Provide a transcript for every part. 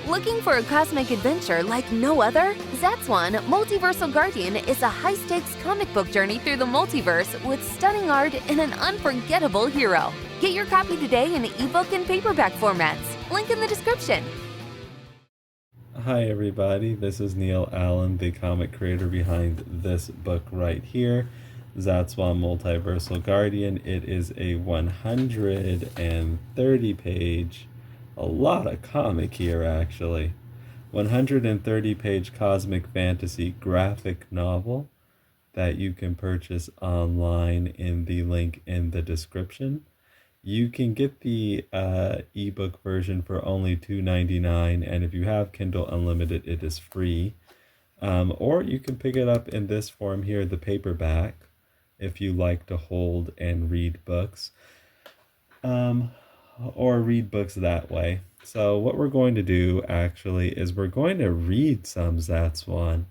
Looking for a cosmic adventure like no other? Zatswan, Multiversal Guardian is a high-stakes comic book journey through the multiverse with stunning art and an unforgettable hero. Get your copy today in ebook and paperback formats. Link in the description. Hi everybody, this is Neil Allen, the comic creator behind this book right here, Zatswan Multiversal Guardian. It is a 130 page, a lot of comic here actually, 130 page cosmic fantasy graphic novel that you can purchase online in the link in the description. You can get the ebook version for only $2.99, and if you have Kindle Unlimited, it is free. Or you can pick it up in this form here, the paperback, if you like to hold and read books, or read books that way. So what we're going to do actually is we're going to read some Zatswan.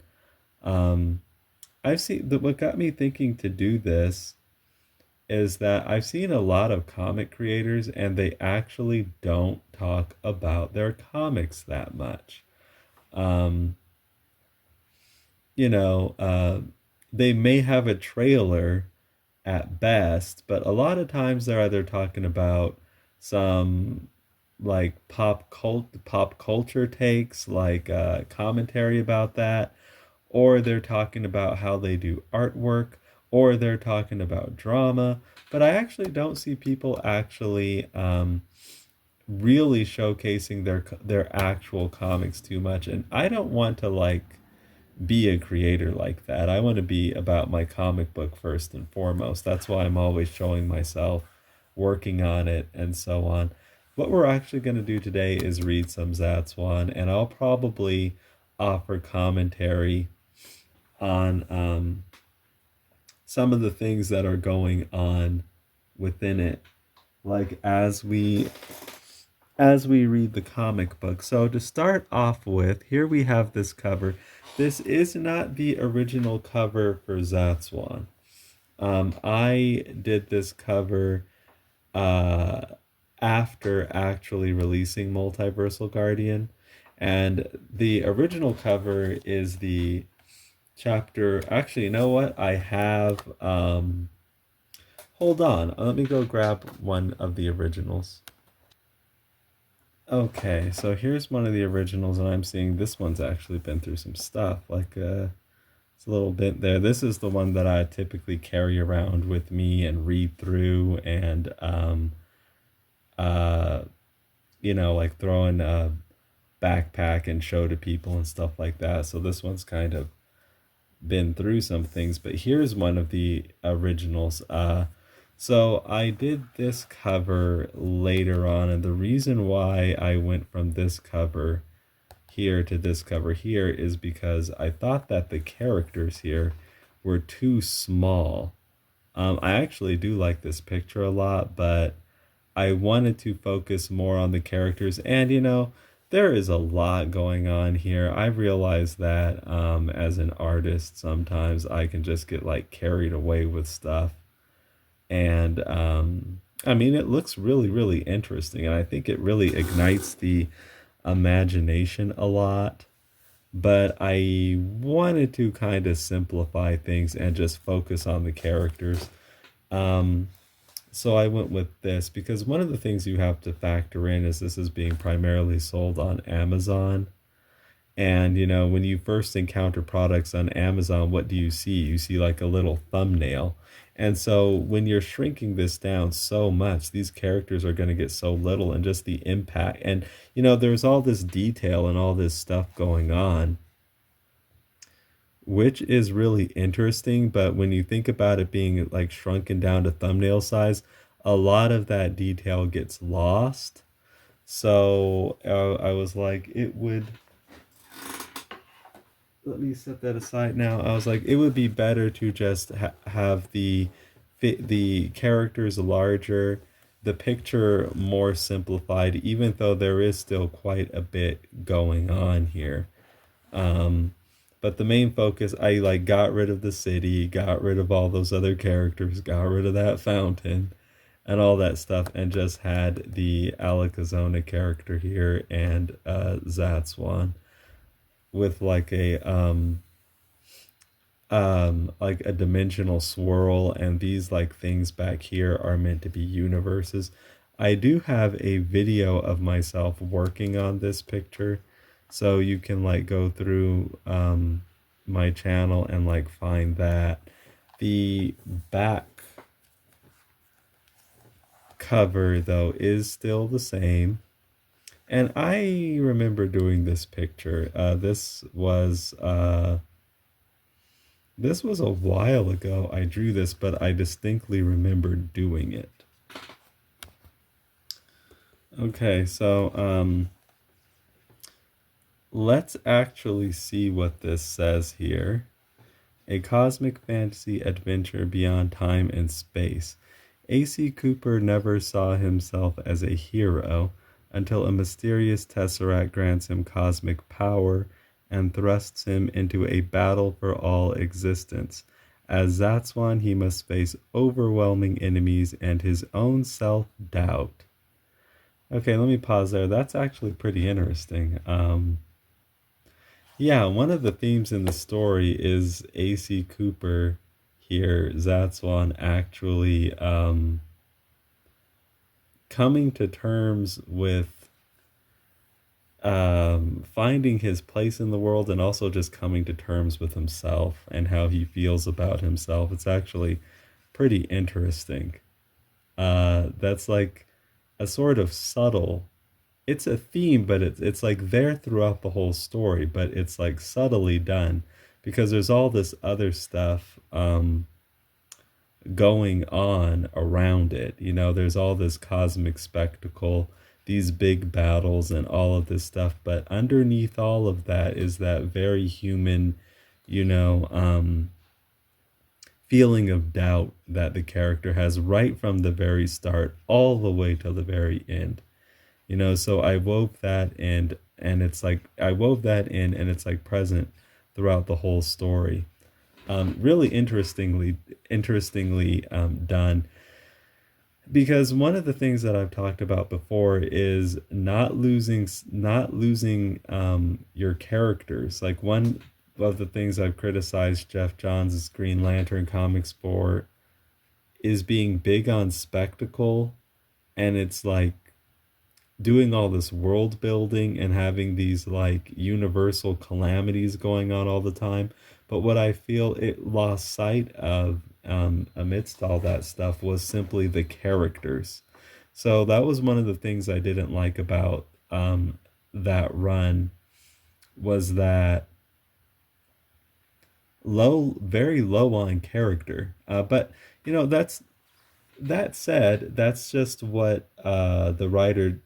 What got me thinking to do this is that I've seen a lot of comic creators and they actually don't talk about their comics that much. They may have a trailer at best, but a lot of times they're either talking about some like pop culture takes, like commentary about that, or they're talking about how they do artwork, or they're talking about drama. But I actually don't see people actually really showcasing their actual comics too much. And I don't want to be a creator like that. I want to be about my comic book first and foremost. That's why I'm always showing myself, working on it, and so on. What we're actually going to do today is read some Zatswan, and I'll probably offer commentary on some of the things that are going on within it, like as we read the comic book. So to start off with, here we have this cover. This is not the original cover for Zatswan. I did this cover after actually releasing Multiversal Guardian, and the original cover is the chapter. Actually, you know what? I have hold on. Let me go grab one of the originals. Okay, so here's one of the originals, and I'm seeing this one's actually been through some stuff. It's a little bit there. This is the one that I typically carry around with me and read through, and like throw in a backpack and show to people and stuff like that. So this one's kind of been through some things, but here's one of the originals. So I did this cover later on, and the reason why I went from this cover here to this cover here is because I thought that the characters here were too small. I actually do like this picture a lot, but I wanted to focus more on the characters, and there is a lot going on here. I realized that as an artist, sometimes I can just get carried away with stuff. And it looks really, really interesting. And I think it really ignites the imagination a lot. But I wanted to kind of simplify things and just focus on the characters. So I went with this because one of the things you have to factor in is this is being primarily sold on Amazon. And, when you first encounter products on Amazon, what do you see? You see a little thumbnail. And so when you're shrinking this down so much, these characters are going to get so little, and just the impact. And, there's all this detail and all this stuff going on, which is really interesting. But when you think about it being shrunken down to thumbnail size, a lot of that detail gets lost. So I was like, let me set that aside now. I was like, it would be better to just have the characters larger, the picture more simplified, even though there is still quite a bit going on here. But the main focus, I got rid of the city, got rid of all those other characters, got rid of that fountain, and all that stuff, and just had the Alakazona character here and Zatswan with like a dimensional swirl, and these like things back here are meant to be universes. I do have a video of myself working on this picture, so you can like go through my channel and like find that. The back cover though is still the same, and I remember doing this picture. This was a while ago I drew this, but I distinctly remember doing it. Okay, so let's actually see what this says here. A cosmic fantasy adventure beyond time and space. A.C. Cooper never saw himself as a hero until a mysterious tesseract grants him cosmic power and thrusts him into a battle for all existence. As Zatswan, he must face overwhelming enemies and his own self-doubt. Okay, let me pause there. That's actually pretty interesting. Yeah, one of the themes in the story is A.C. Cooper here, Zatswan, actually coming to terms with finding his place in the world, and also just coming to terms with himself and how he feels about himself. It's actually pretty interesting. That's like a sort of subtle, it's a theme, but it's like there throughout the whole story, but it's like subtly done because there's all this other stuff going on around it. You know, there's all this cosmic spectacle, these big battles and all of this stuff, but underneath all of that is that very human, you know, feeling of doubt that the character has right from the very start all the way till the very end. You know, so I wove that and it's like I wove that in, and it's like present throughout the whole story. Really interestingly done, because one of the things that I've talked about before is not losing your characters. Like, one of the things I've criticized Jeff Johns' Green Lantern comics for is being big on spectacle, and it's like doing all this world building and having these like universal calamities going on all the time. But what I feel it lost sight of amidst all that stuff was simply the characters. So that was one of the things I didn't like about that run, was that very low on character. But you know, that said, that's just what the writer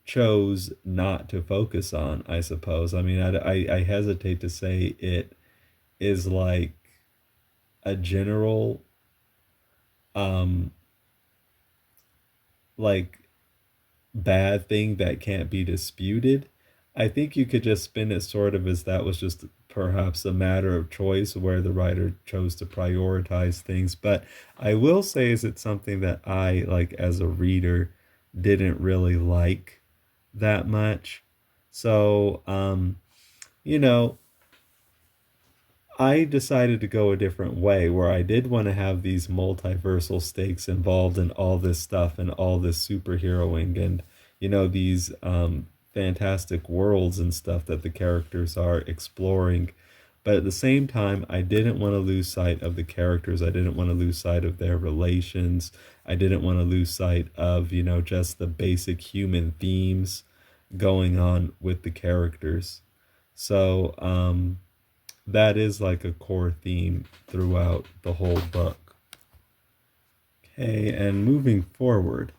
chose not to focus on, I suppose. I mean, I hesitate to say it is like a general um like bad thing that can't be disputed. I think you could just spin it sort of as that was just perhaps a matter of choice where the writer chose to prioritize things. But I will say, is it something that I, like, as a reader, didn't really like that much. So, you know, I decided to go a different way, where I did want to have these multiversal stakes involved in all this stuff and all this superheroing and, you know, these fantastic worlds and stuff that the characters are exploring. But at the same time, I didn't want to lose sight of the characters. I didn't want to lose sight of their relations. I didn't want to lose sight of, you know, just the basic human themes going on with the characters. So, that is like a core theme throughout the whole book. Okay, and moving forward,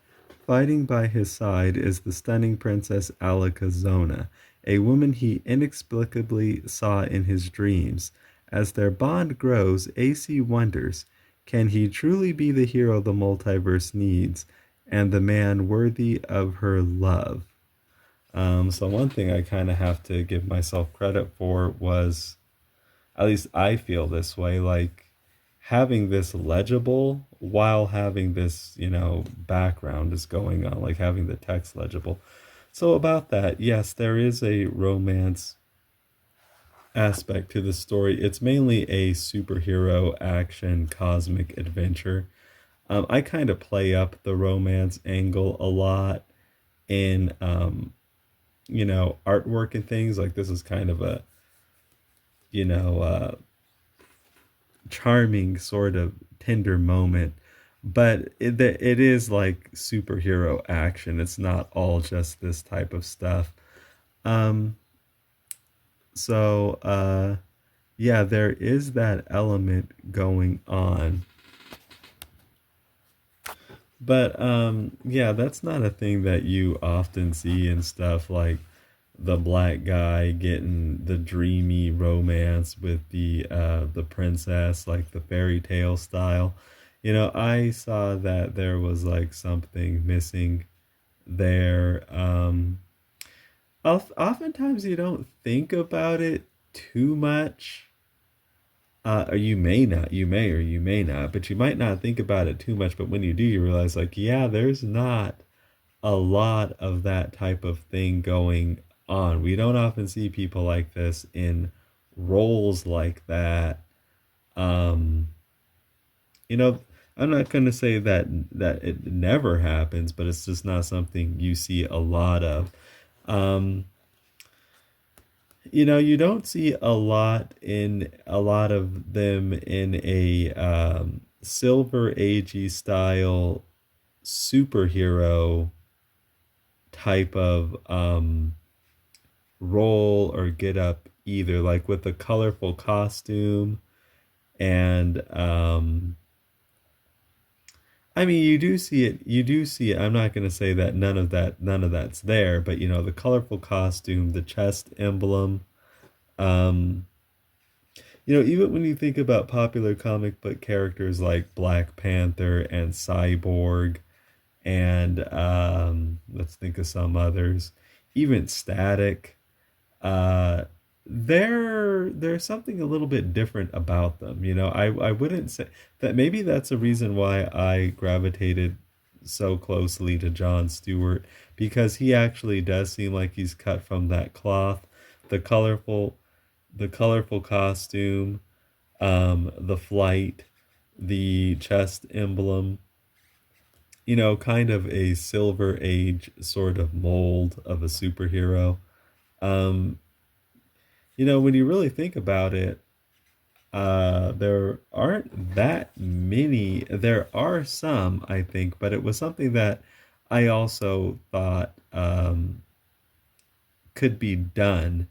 fighting by his side is the stunning Princess Alakazona, a woman he inexplicably saw in his dreams. As their bond grows, AC wonders, can he truly be the hero the multiverse needs, and the man worthy of her love? So one thing I kind of have to give myself credit for was, at least I feel this way, like having this legible while having this, background is going on, like having the text legible. So about that, yes, there is a romance aspect to the story. It's mainly a superhero action cosmic adventure. I kind of play up the romance angle a lot in artwork and things. Like this is kind of a, you know, charming sort of tender moment, but it is like superhero action. It's not all just this type of stuff. Um so yeah, there is that element going on. But yeah, that's not a thing that you often see in stuff like the black guy getting the dreamy romance with the princess, like the fairy tale style. I saw that there was like something missing there. Oftentimes you don't think about it too much. Or you may not, you may or you may not, but you might not think about it too much. But when you do, you realize, like, yeah, there's not a lot of that type of thing going on. We don't often see people like this in roles like that. Um, you know, I'm not going to say that it never happens, but it's just not something you see a lot of. Um, you don't see a lot of them in a silver agey style superhero type of role or get up either, like with a colorful costume. And I mean, you do see it. I'm not going to say that none of that's there, but the colorful costume, the chest emblem. um even when you think about popular comic book characters like Black Panther and Cyborg, and let's think of some others, even Static, uh, there's something a little bit different about them. I wouldn't say that. Maybe that's a reason why I gravitated so closely to John Stewart, because he actually does seem like he's cut from that cloth. The colorful the colorful costume, the flight, the chest emblem, kind of a silver age sort of mold of a superhero. Um, when you really think about it, there aren't that many. There are some, I think, but it was something that I also thought could be done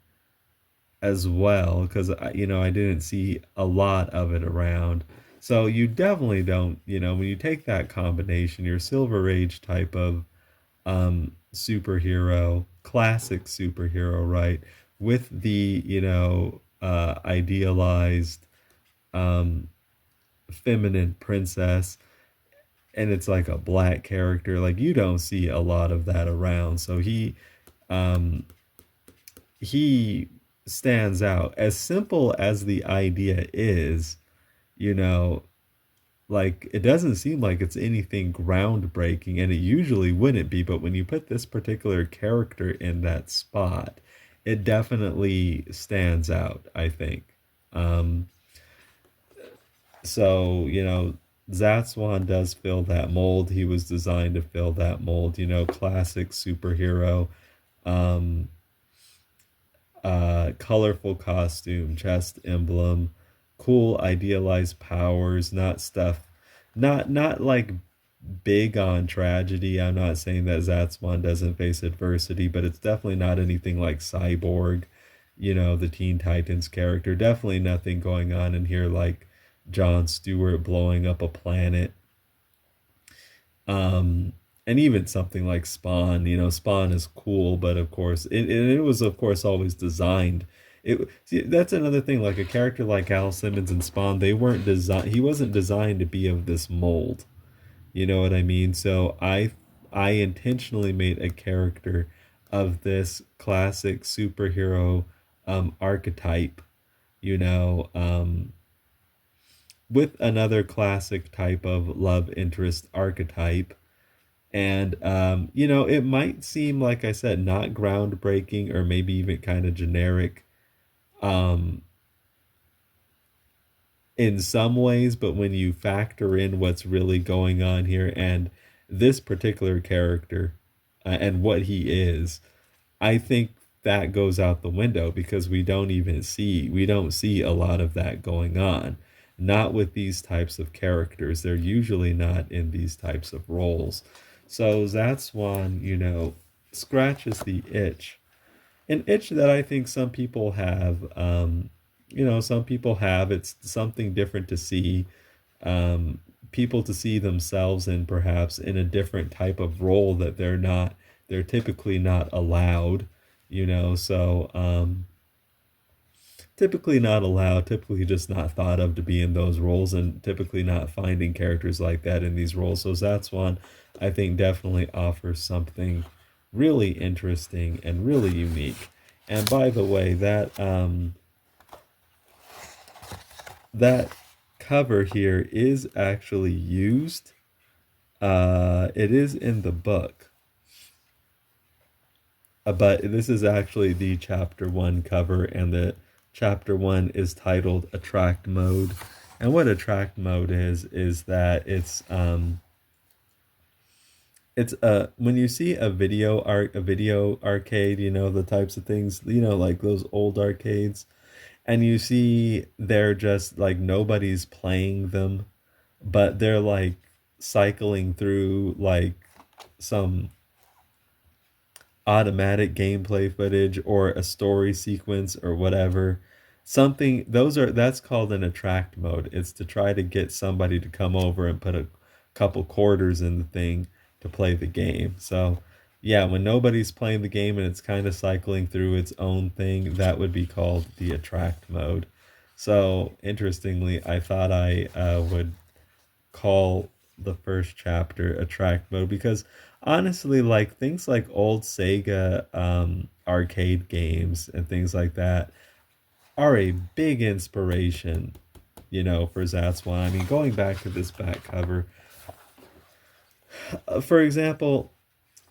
as well, because I didn't see a lot of it around. So you definitely don't, when you take that combination, your Silver Age type of superhero, classic superhero, right, with the idealized um feminine princess, and it's like a black character, like you don't see a lot of that around. So um he stands out. As simple as the idea is, you know, like it doesn't seem like it's anything groundbreaking, and it usually wouldn't be, but when you put this particular character in that spot, it definitely stands out, I think. Um, so, Zatswan does fill that mold. He was designed to fill that mold, classic superhero. Um, colorful costume, chest emblem, cool idealized powers, not stuff, not like big on tragedy. I'm not saying that Zatswan doesn't face adversity, but it's definitely not anything like Cyborg, the Teen Titans character. Definitely nothing going on in here like John Stewart blowing up a planet. um and even something like Spawn, Spawn is cool, but of course it was of course always designed. See, that's another thing, like a character like Al Simmons and Spawn, they weren't designed he wasn't designed to be of this mold. You know what I mean? So I intentionally made a character of this classic superhero archetype, you know um with another classic type of love interest archetype. And, it might seem, like I said, not groundbreaking or maybe even kind of generic um, in some ways, but when you factor in what's really going on here and this particular character and what he is, I think that goes out the window because we don't see a lot of that going on. Not with these types of characters. They're usually not in these types of roles. So Zatswan, scratches the itch. An itch that I think some people have. Some people have. It's something different to see. Um, People to see themselves in perhaps in a different type of role that they're typically not allowed, so typically not allowed, typically just not thought of to be in those roles, and typically not finding characters like that in these roles. So that's one I think definitely offers something really interesting and really unique. And by the way, that cover here is actually used. It is in the book, but this is actually the chapter one cover, and the chapter one is titled Attract Mode. And what Attract Mode is that it's when you see a video arcade, the types of things, like those old arcades, and you see they're just like nobody's playing them, but they're like cycling through like some automatic gameplay footage or a story sequence or whatever. That's called an attract mode. It's to try to get somebody to come over and put a couple quarters in the thing to play the game. So yeah, when nobody's playing the game and it's kind of cycling through its own thing, that would be called the attract mode. So interestingly, I thought I would call the first chapter attract mode because honestly, like things like old Sega arcade games and things like that are a big inspiration, for Zatswan. I mean, going back to this back cover, for example,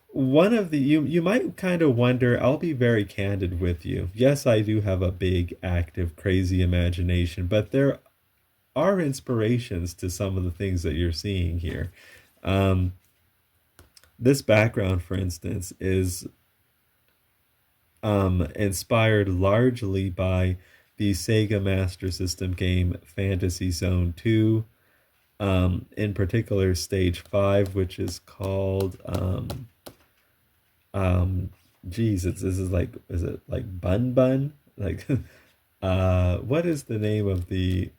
one of the you might kind of wonder, I'll be very candid with you. Yes, I do have a big, active, crazy imagination, but there are inspirations to some of the things that you're seeing here. Um, this background, for instance, is inspired largely by the Sega Master System game Fantasy Zone 2, in particular Stage 5, which is called, um, this is like, is it like Bun Bun? Like, what is the name of the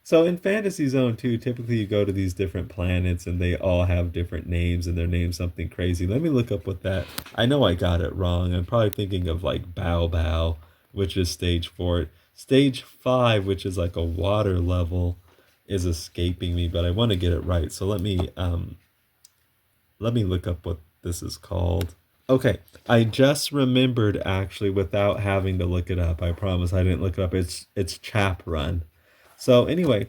so in Fantasy Zone 2, typically you go to these different planets and they all have different names and they're named something crazy. Let me look up what that. I know I got it wrong. I'm probably thinking of like Bao Bao, which is stage 4. Stage 5, which is like a water level, is escaping me, but I want to get it right. So let me look up what this is called. Okay, I just remembered actually without having to look it up. I promise I didn't look it up. It's Chap Run. So anyway,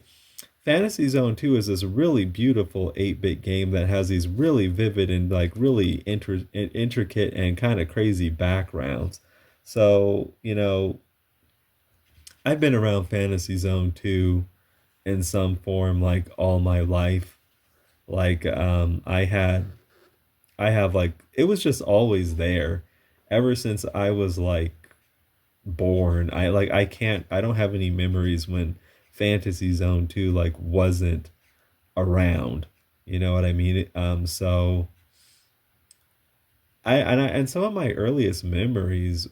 Fantasy Zone 2 is this really beautiful 8-bit game that has these really vivid and like really intricate and kind of crazy backgrounds. So, I've been around Fantasy Zone 2 in some form like all my life. Like I have like it was just always there ever since I was like born. I don't have any memories when Fantasy Zone 2 like wasn't around. You know what I mean? So and some of my earliest memories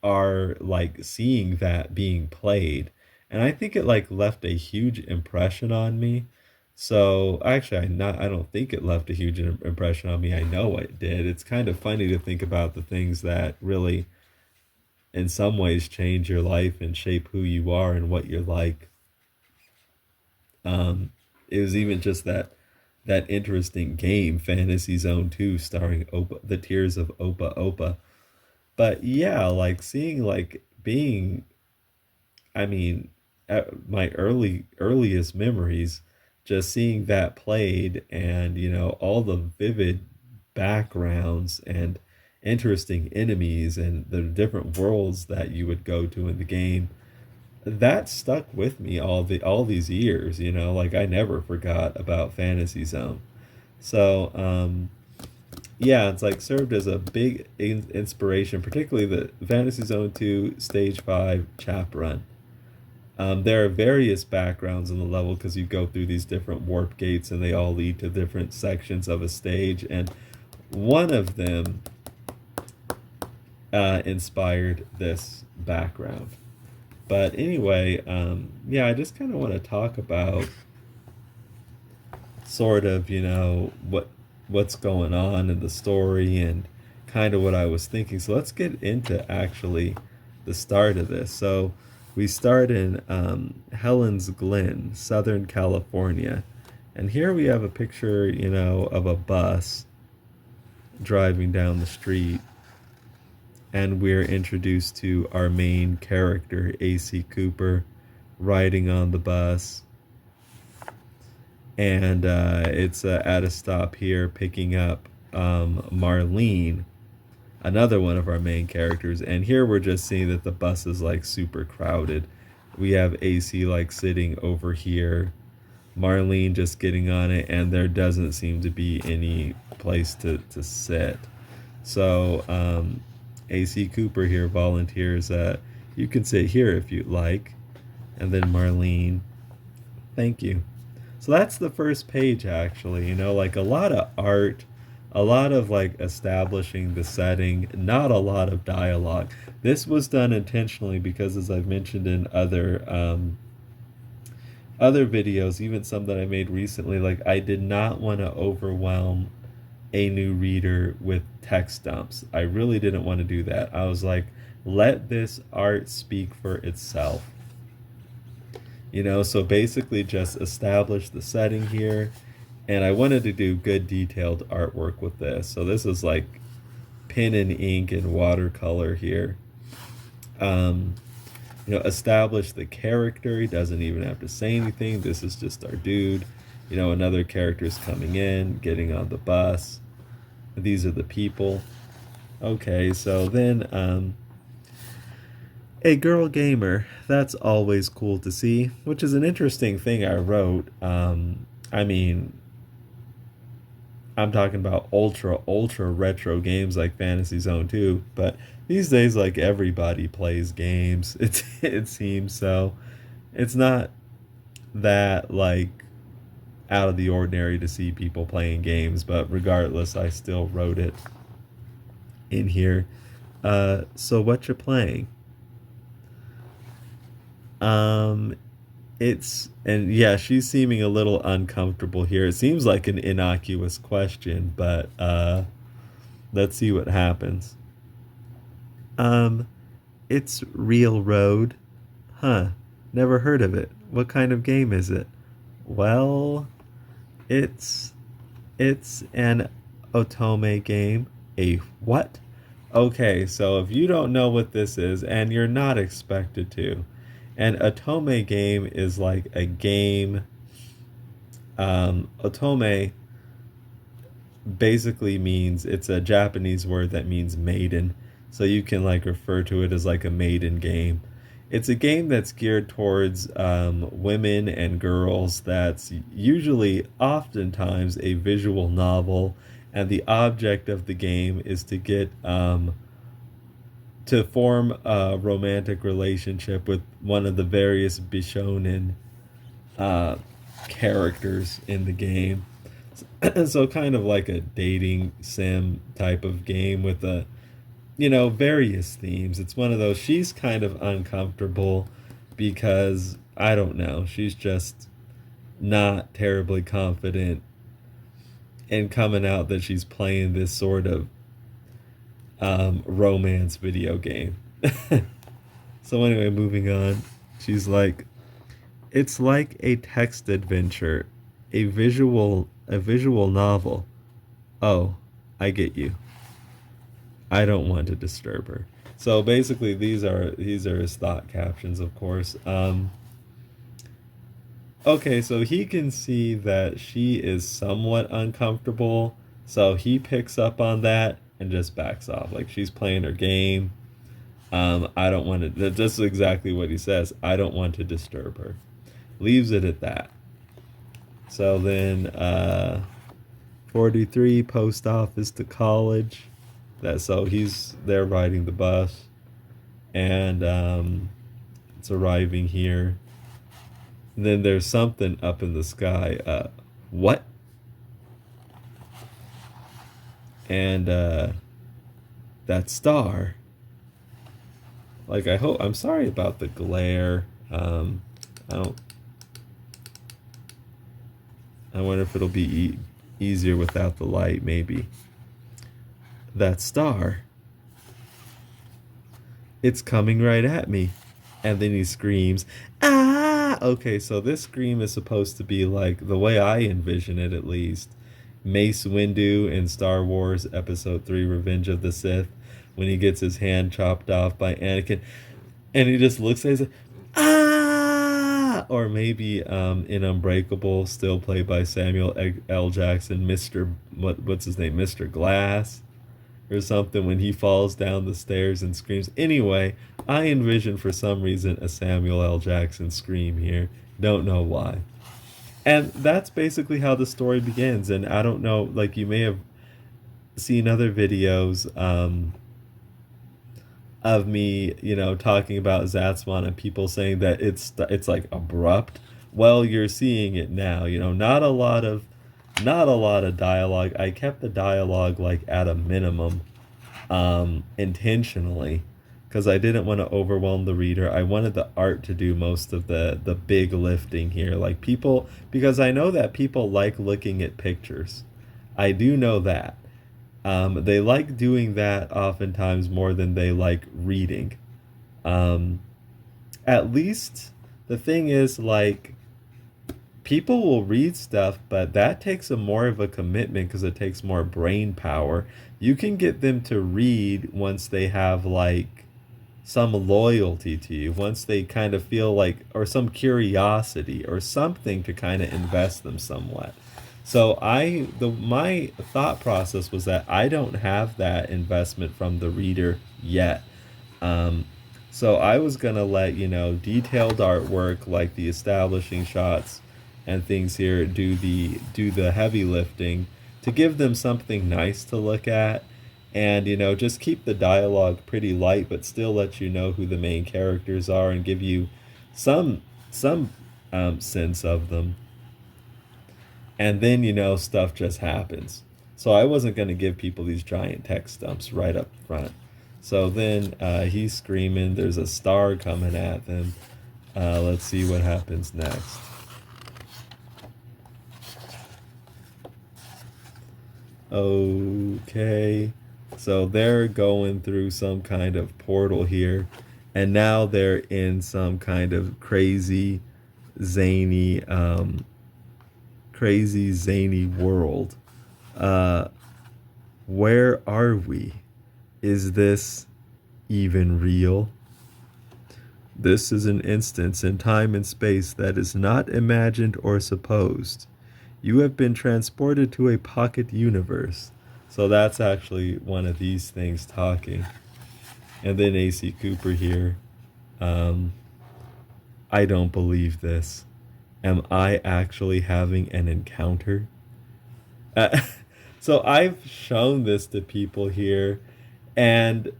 are like seeing that being played. And I think it like left a huge impression on me. So actually I don't think it left a huge impression on me. I know it did. It's kind of funny to think about the things that really in some ways change your life and shape who you are and what you're like. It was even just that interesting game, Fantasy Zone 2, starring Opa, the Tears of Opa Opa. But yeah, like seeing like being, I mean, my earliest memories, just seeing that played, and all the vivid backgrounds and interesting enemies and the different worlds that you would go to in the game, that stuck with me all these years. Like, I never forgot about Fantasy Zone. So yeah, it's like served as a big inspiration, particularly the Fantasy Zone 2 Stage 5 chap run. There are various backgrounds in the level because you go through these different warp gates and they all lead to different sections of a stage, and one of them inspired this background. But anyway, yeah, I just kind of want to talk about sort of, what's going on in the story and kind of what I was thinking. So let's get into actually the start of this. So we start in Helen's Glen, Southern California. And here we have a picture, of a bus driving down the street. And we're introduced to our main character, AC Cooper, riding on the bus. And it's at a stop here picking up Marlene, another one of our main characters. And here we're just seeing that the bus is like super crowded. We have AC like sitting over here, Marlene just getting on it, and there doesn't seem to be any place to sit. So AC Cooper here volunteers that you can sit here if you'd like. And then Marlene, thank you. So that's the first page, actually. Like a lot of art, a lot of like establishing the setting, not a lot of dialogue. This was done intentionally because, as I've mentioned in other videos, even some that I made recently, like I did not want to overwhelm a new reader with text dumps. I really didn't want to do that. I was like, let this art speak for itself. So basically just establish the setting here, and I wanted to do good detailed artwork with this. So this is like pen and ink and watercolor here. Establish the character. He doesn't even have to say anything. This is just our dude. Another character is coming in, getting on the bus. These are the people. Okay, so then a girl gamer. That's always cool to see, which is an interesting thing I wrote. I mean, I'm talking about ultra retro games like Fantasy Zone 2, but these days, like, everybody plays games. It seems so. It's not that like out of the ordinary to see people playing games, but regardless, I still wrote it in here. So what you playing? And yeah, she's seeming a little uncomfortable here. It seems like an innocuous question, but let's see what happens. It's Real Road. Huh, never heard of it. What kind of game is it? Well, it's an otome game. A what? Okay, so if you don't know what this is, and you're not expected to, an otome game is like a game. Otome basically means, it's a Japanese word that means maiden. So you can like refer to it as like a maiden game. It's a game that's geared towards women and girls. That's usually, oftentimes, a visual novel, and the object of the game is to get to form a romantic relationship with one of the various Bishonen characters in the game. So kind of like a dating sim type of game with various themes. It's one of those, she's kind of uncomfortable because, I don't know, she's just not terribly confident in coming out that she's playing this sort of romance video game. So anyway, moving on. She's like, it's like a text adventure, a visual novel. Oh, I get you. I don't want to disturb her. So basically, these are his thought captions, of course. Okay, so he can see that she is somewhat uncomfortable, so he picks up on that and just backs off. Like she's playing her game. I don't want to. This is exactly what he says. I don't want to disturb her. Leaves it at that. So then, 43 post office to college. That so he's there riding the bus, and it's arriving here. And then there's something up in the sky. What? And that star. Like I hope. I'm sorry about the glare. I don't. I wonder if it'll be easier without the light. Maybe. That star. It's coming right at me. And then he screams, ah! Okay, so this scream is supposed to be like, the way I envision it at least, Mace Windu in Star Wars Episode 3 Revenge of the Sith, when he gets his hand chopped off by Anakin, and he just looks at it, ah! Or maybe in Unbreakable, still played by Samuel L. Jackson, what's his name, Mr. Glass, or something, when he falls down the stairs and screams. Anyway, I envision for some reason a Samuel L. Jackson scream here. Don't know why. And that's basically how the story begins. And I don't know, like you may have seen other videos of me, talking about Zatswan and people saying that it's like abrupt. Well, you're seeing it now. Not a lot of dialogue. I kept the dialogue like at a minimum, intentionally, because I didn't want to overwhelm the reader. I wanted the art to do most of the big lifting here. Like people, because I know that people like looking at pictures. I do know that. They like doing that oftentimes more than they like reading. At least the thing is, like, people will read stuff, but that takes more of a commitment because it takes more brain power. You can get them to read once they have like some loyalty to you, once they kind of feel like, or some curiosity or something to kind of invest them somewhat. So my thought process was that I don't have that investment from the reader yet. Um, so I was gonna let detailed artwork like the establishing shots and things here do the heavy lifting to give them something nice to look at, and just keep the dialogue pretty light, but still let you know who the main characters are and give you some sense of them. And then stuff just happens. So I wasn't going to give people these giant text dumps right up front. So then he's screaming, there's a star coming at them. Let's see what happens next. Okay, so they're going through some kind of portal here, and now they're in some kind of crazy zany world. Uh, where are we? Is this even real? This is an instance in time and space that is not imagined or supposed. You have been transported to a pocket universe. So that's actually one of these things talking. And then AC Cooper here. I don't believe this. Am I actually having an encounter? Uh, so I've shown this to people here, and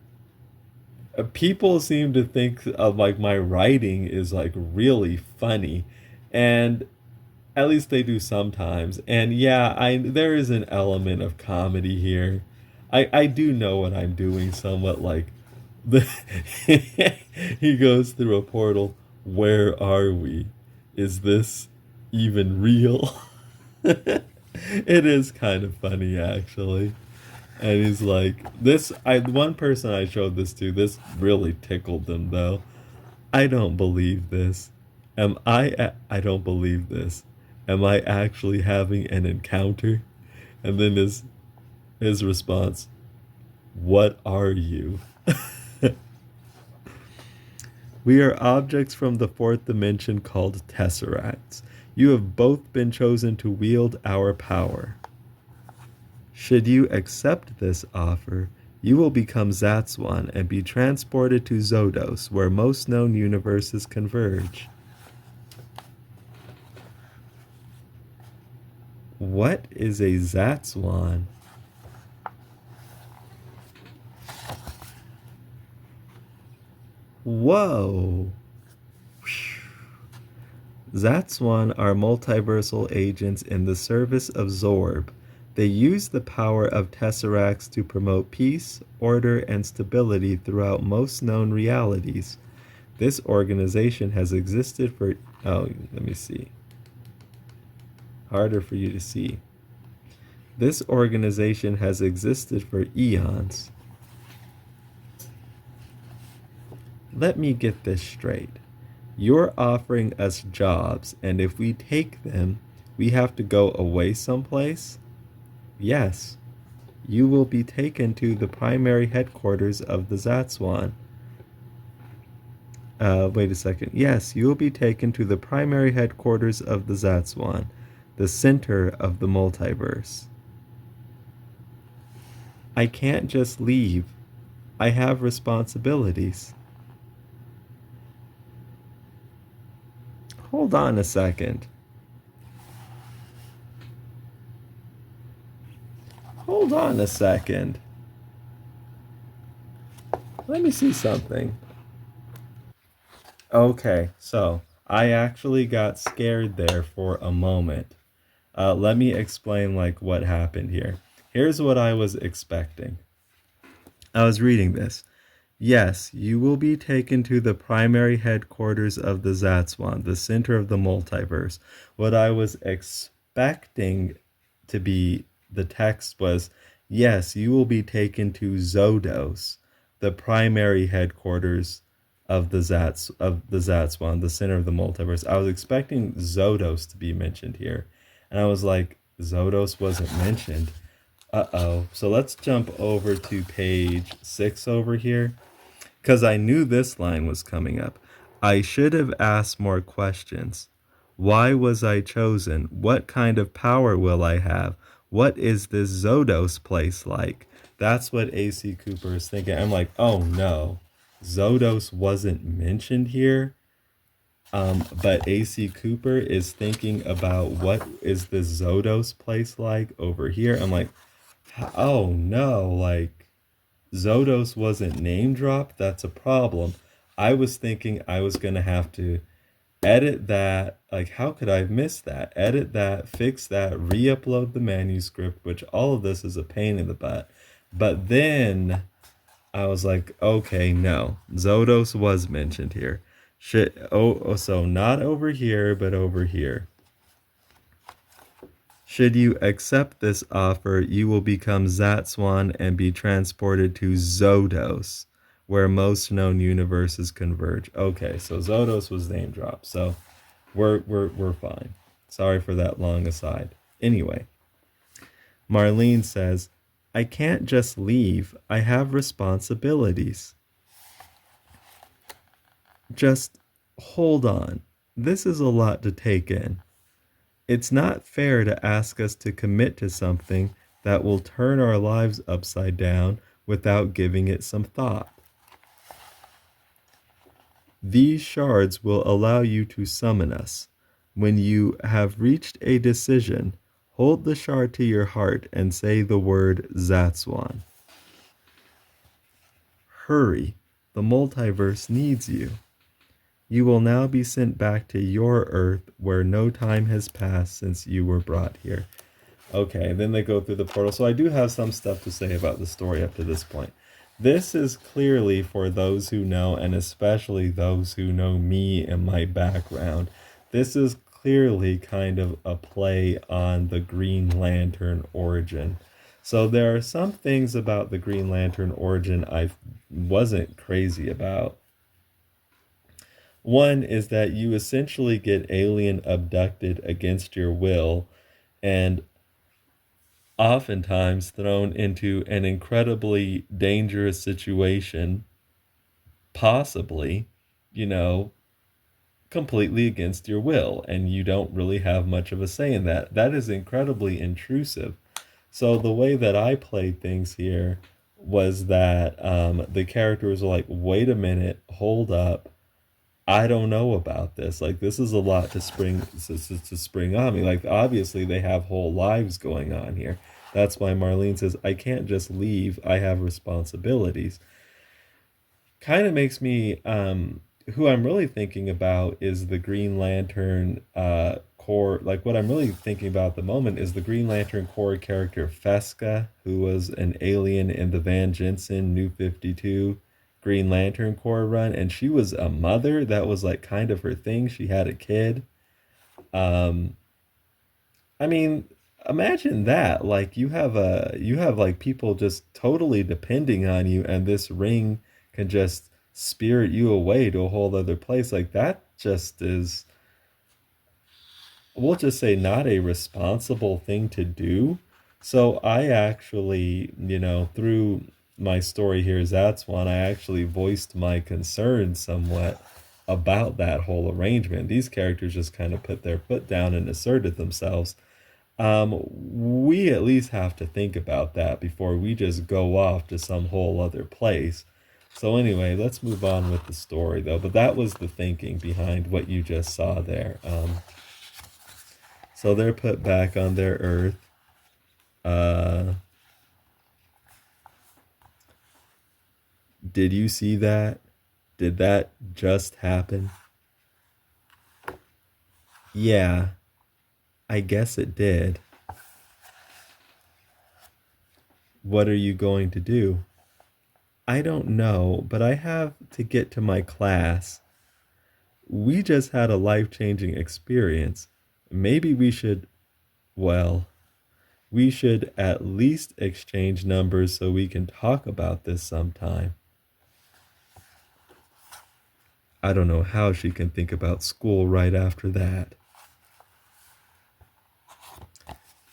people seem to think of like my writing is like really funny, and at least they do sometimes. And yeah, there is an element of comedy here. I do know what I'm doing somewhat, like the he goes through a portal. Where are we? Is this even real? It is kind of funny actually. And he's like, one person I showed this to, this really tickled them though. I don't believe this. I don't believe this. Am I actually having an encounter? And then his response, what are you? We are objects from the fourth dimension called tesseracts. You have both been chosen to wield our power. Should you accept this offer, you will become Zatswan and be transported to Zodos, where most known universes converge. What is a Zatswan? Whoa! Zatswan are multiversal agents in the service of Zorb. They use the power of tesseracts to promote peace, order, and stability throughout most known realities. This organization has existed for... Oh, let me see. Harder for you to see. This organization has existed for eons. Let me get this straight. You're offering us jobs, and if we take them, we have to go away someplace? Yes. You will be taken to the primary headquarters of the Zatswan. Wait a second. Yes, you will be taken to the primary headquarters of the Zatswan, the center of the multiverse. I can't just leave. I have responsibilities. Hold on a second. Hold on a second. Let me see something. Okay, so I actually got scared there for a moment. Let me explain like what happened here. Here's what I was expecting. I was reading this. Yes, you will be taken to the primary headquarters of the Zatswan, the center of the multiverse. What I was expecting to be the text was, yes, you will be taken to Zodos, the primary headquarters of the Zatswan, the center of the multiverse. I was expecting Zodos to be mentioned here. And I was like, Zodos wasn't mentioned. Uh-oh. So let's jump over to page 6 over here, because I knew this line was coming up. I should have asked more questions. Why was I chosen? What kind of power will I have? What is this Zodos place like? That's what AC Cooper is thinking. I'm like, oh no, Zodos wasn't mentioned here. But AC Cooper is thinking about what is this Zodos place like over here. I'm like, oh no, like Zodos wasn't name dropped. That's a problem. I was thinking I was going to have to edit that. Like, how could I have missed that? Edit that, fix that, re-upload the manuscript, which all of this is a pain in the butt. But then I was like, okay, no, Zodos was mentioned here. So not over here, but over here. Should you accept this offer, you will become Zatswan and be transported to Zodos, where most known universes converge. Okay, so Zodos was name dropped, so we're fine. Sorry for that long aside. Anyway, Marlene says, I can't just leave. I have responsibilities. Just hold on. This is a lot to take in. It's not fair to ask us to commit to something that will turn our lives upside down without giving it some thought. These shards will allow you to summon us. When you have reached a decision, hold the shard to your heart and say the word Zatswan. Hurry, the multiverse needs you. You will now be sent back to your Earth where no time has passed since you were brought here. Okay, then they go through the portal. So I do have some stuff to say about the story up to this point. This is clearly for those who know, and especially those who know me and my background. This is clearly kind of a play on the Green Lantern origin. So there are some things about the Green Lantern origin I wasn't crazy about. One is that you essentially get alien abducted against your will and oftentimes thrown into an incredibly dangerous situation, possibly, you know, completely against your will, and you don't really have much of a say in that. That is incredibly intrusive. So the way that I played things here was that the characters were like, wait a minute, hold up. I don't know about this. Like, this is a lot to spring on me. Like, obviously they have whole lives going on here. That's why Marlene says, I can't just leave. I have responsibilities. Kind of makes me who I'm really thinking about is the Green Lantern core. Like, what I'm really thinking about at the moment is the Green Lantern core character Fesca, who was an alien in the Van Jensen New 52 Green Lantern Corps run, and she was a mother. That was like kind of her thing. She had a kid. Um, I mean, imagine that. Like, you have like people just totally depending on you, and this ring can just spirit you away to a whole other place. Like, that just is, we'll just say, not a responsible thing to do. So I actually, through my story here, Zatswan, I actually voiced my concern somewhat about that whole arrangement. These characters just kind of put their foot down and asserted themselves. We at least have to think about that before we just go off to some whole other place. So anyway, let's move on with the story though. But that was the thinking behind what you just saw there. So they're put back on their Earth. Uh, did you see that? Did that just happen? Yeah, I guess it did. What are you going to do? I don't know, but I have to get to my class. We just had a life-changing experience. Maybe we should, well, we should at least exchange numbers so we can talk about this sometime. I don't know how she can think about school right after that.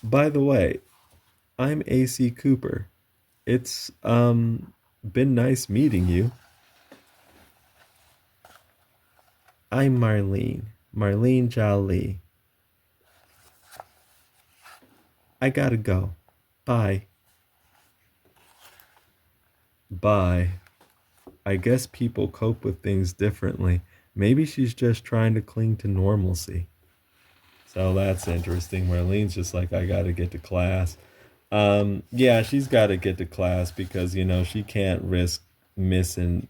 By the way, I'm AC Cooper. It's been nice meeting you. I'm Marlene. Marlene Jolie. I gotta go. Bye. Bye. I guess people cope with things differently. Maybe she's just trying to cling to normalcy. So that's interesting. Marlene's just like, I gotta get to class. Yeah, she's gotta get to class because, she can't risk missing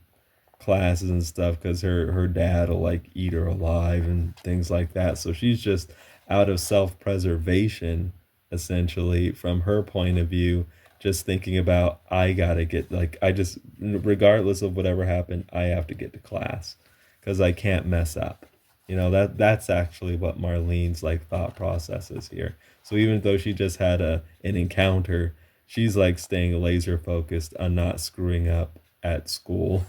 classes and stuff because her dad will like eat her alive and things like that. So she's just out of self-preservation, essentially, from her point of view, just thinking about, I gotta get, like, I just, regardless of whatever happened, I have to get to class because I can't mess up. That's actually what Marlene's like thought process is here. So even though she just had an encounter, she's like staying laser focused on not screwing up at school.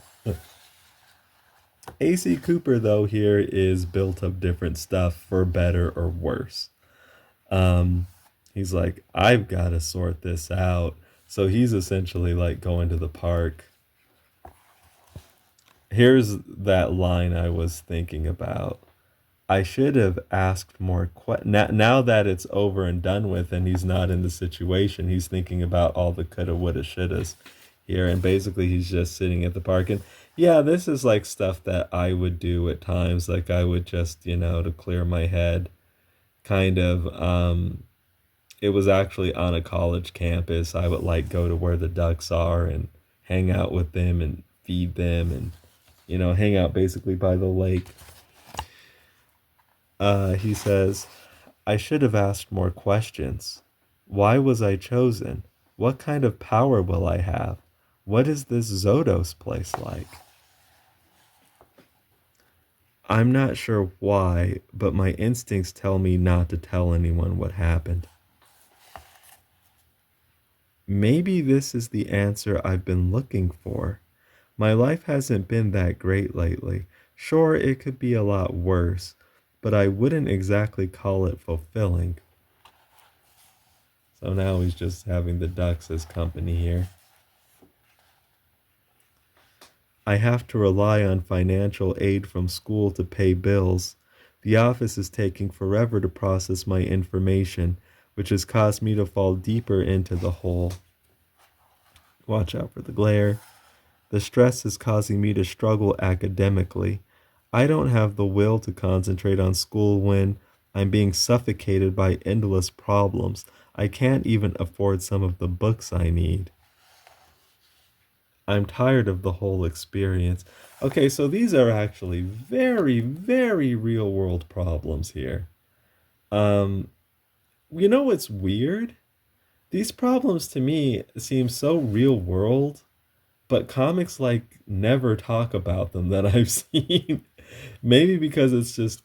AC Cooper, though, here is built of different stuff for better or worse. Um, he's like, I've got to sort this out. So he's essentially like going to the park. Here's that line I was thinking about. I should have asked more now that it's over and done with and he's not in the situation, he's thinking about all the coulda, woulda, shouldas here. And basically he's just sitting at the park. And yeah, this is like stuff that I would do at times. Like I would just, to clear my head, kind of. It was actually on a college campus. I would like go to where the ducks are and hang out with them and feed them and, hang out basically by the lake. He says, I should have asked more questions. Why was I chosen? What kind of power will I have? What is this Zodos place like? I'm not sure why, but my instincts tell me not to tell anyone what happened. Maybe this is the answer I've been looking for. My life hasn't been that great lately. Sure, it could be a lot worse, but I wouldn't exactly call it fulfilling. So now he's just having the ducks as company here. I have to rely on financial aid from school to pay bills. The office is taking forever to process my information, which has caused me to fall deeper into the hole. Watch out for the glare. The stress is causing me to struggle academically. I don't have the will to concentrate on school when I'm being suffocated by endless problems. I can't even afford some of the books I need. I'm tired of the whole experience. Okay, so these are actually very, very real world problems here. Um, you know what's weird? These problems to me seem so real world, but comics like never talk about them that I've seen. Maybe because it's just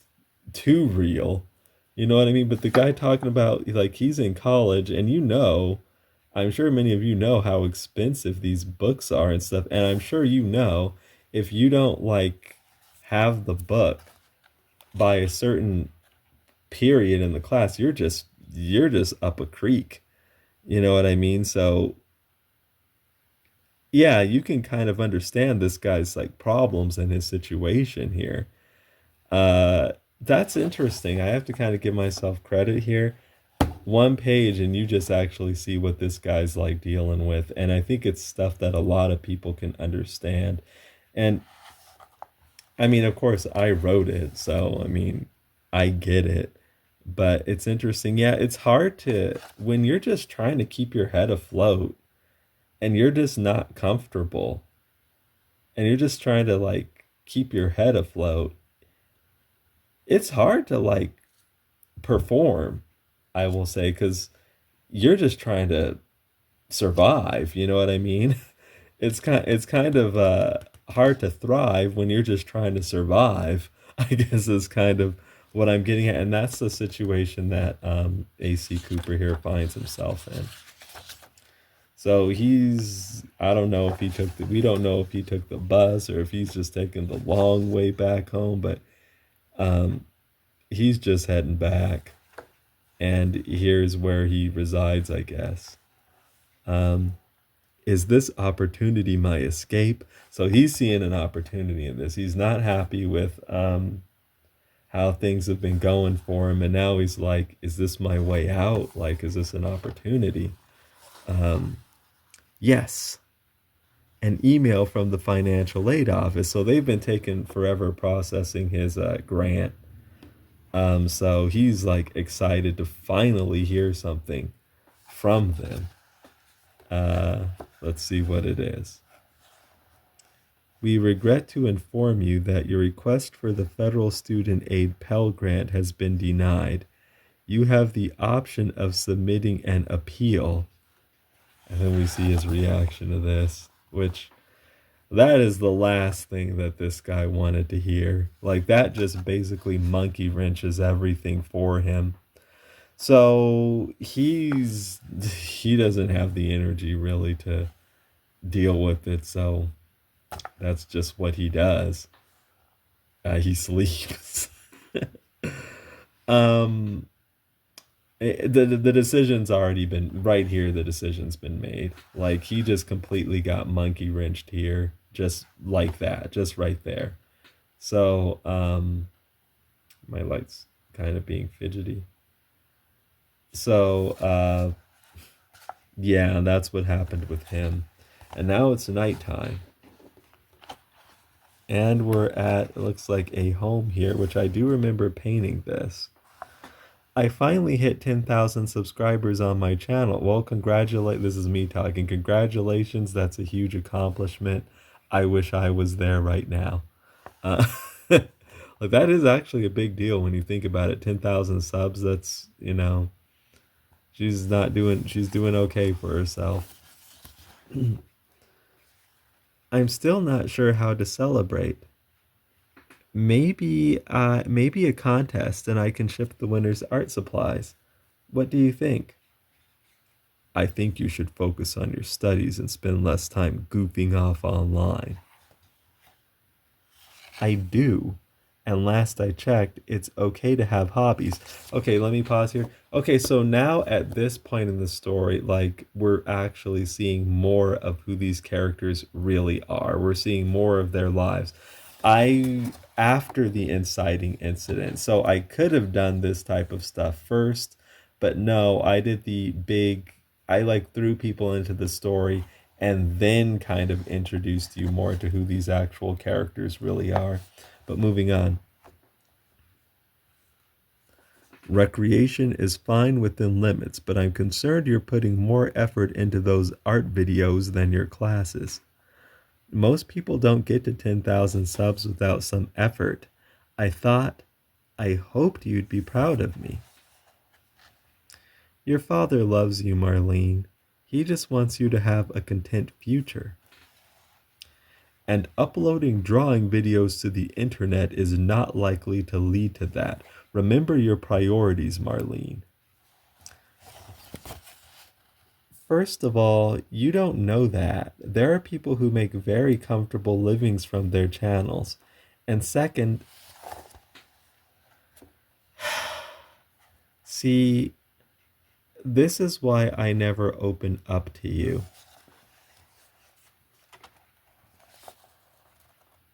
too real. You know what I mean? But the guy talking about like he's in college and I'm sure many of you know how expensive these books are and stuff. And I'm sure you know if you don't like have the book by a certain period in the class, you're just up a creek. You know what I mean? So yeah, you can kind of understand this guy's like problems and his situation here. Uh, that's interesting. I have to kind of give myself credit here. One page, and you just actually see what this guy's like dealing with. And I think it's stuff that a lot of people can understand. And I mean, of course, I wrote it. So, I mean, I get it. But it's interesting. Yeah, it's hard to, when you're just trying to keep your head afloat and you're just not comfortable and you're just trying to like keep your head afloat, it's hard to like perform, I will say, because you're just trying to survive. You know what I mean? It's kind of hard to thrive when you're just trying to survive. I guess is kind of what I'm getting at, and that's the situation that AC Cooper here finds himself in. So I don't know if we don't know if he took the bus or if he's just taking the long way back home, but um, he's just heading back. And here's where he resides, I guess. Um, is this opportunity my escape? So he's seeing an opportunity in this. He's not happy with how things have been going for him. And now he's like, is this my way out? Like, is this an opportunity? Um, yes. An email from the financial aid office. So they've been taking forever processing his grant. So he's like excited to finally hear something from them. Uh, let's see what it is. We regret to inform you that your request for the Federal Student Aid Pell Grant has been denied. You have the option of submitting an appeal. And then we see his reaction to this, which that is the last thing that this guy wanted to hear. Like that just basically monkey wrenches everything for him. So he doesn't have the energy really to deal with it. So that's just what he does. He sleeps. um, the decision's already been right here. The decision's been made. Like he just completely got monkey wrenched here, just like that, just right there. So my light's kind of being fidgety. So yeah, that's what happened with him. And now it's nighttime. And we're at, it looks like a home here, which I do remember painting this. I finally hit 10,000 subscribers on my channel. Well, this is me talking. Congratulations, that's a huge accomplishment. I wish I was there right now. Like that is actually a big deal when you think about it. 10,000 subs, that's, she's doing okay for herself. I'm still not sure how to celebrate. Maybe a contest and I can ship the winners art supplies. What do you think? I think you should focus on your studies and spend less time goofing off online. I do. And last I checked, it's okay to have hobbies. Okay, let me pause here. Okay, so now at this point in the story, like we're actually seeing more of who these characters really are. We're seeing more of their lives. After the inciting incident, so I could have done this type of stuff first, but no, I did I like threw people into the story and then kind of introduced you more to who these actual characters really are. But moving on. Recreation is fine within limits, but I'm concerned you're putting more effort into those art videos than your classes. Most people don't get to 10,000 subs without some effort. I hoped you'd be proud of me. Your father loves you, Marlene. He just wants you to have a content future. And uploading drawing videos to the internet is not likely to lead to that. Remember your priorities, Marlene. First of all, you don't know that. There are people who make very comfortable livings from their channels. And second, see, this is why I never open up to you.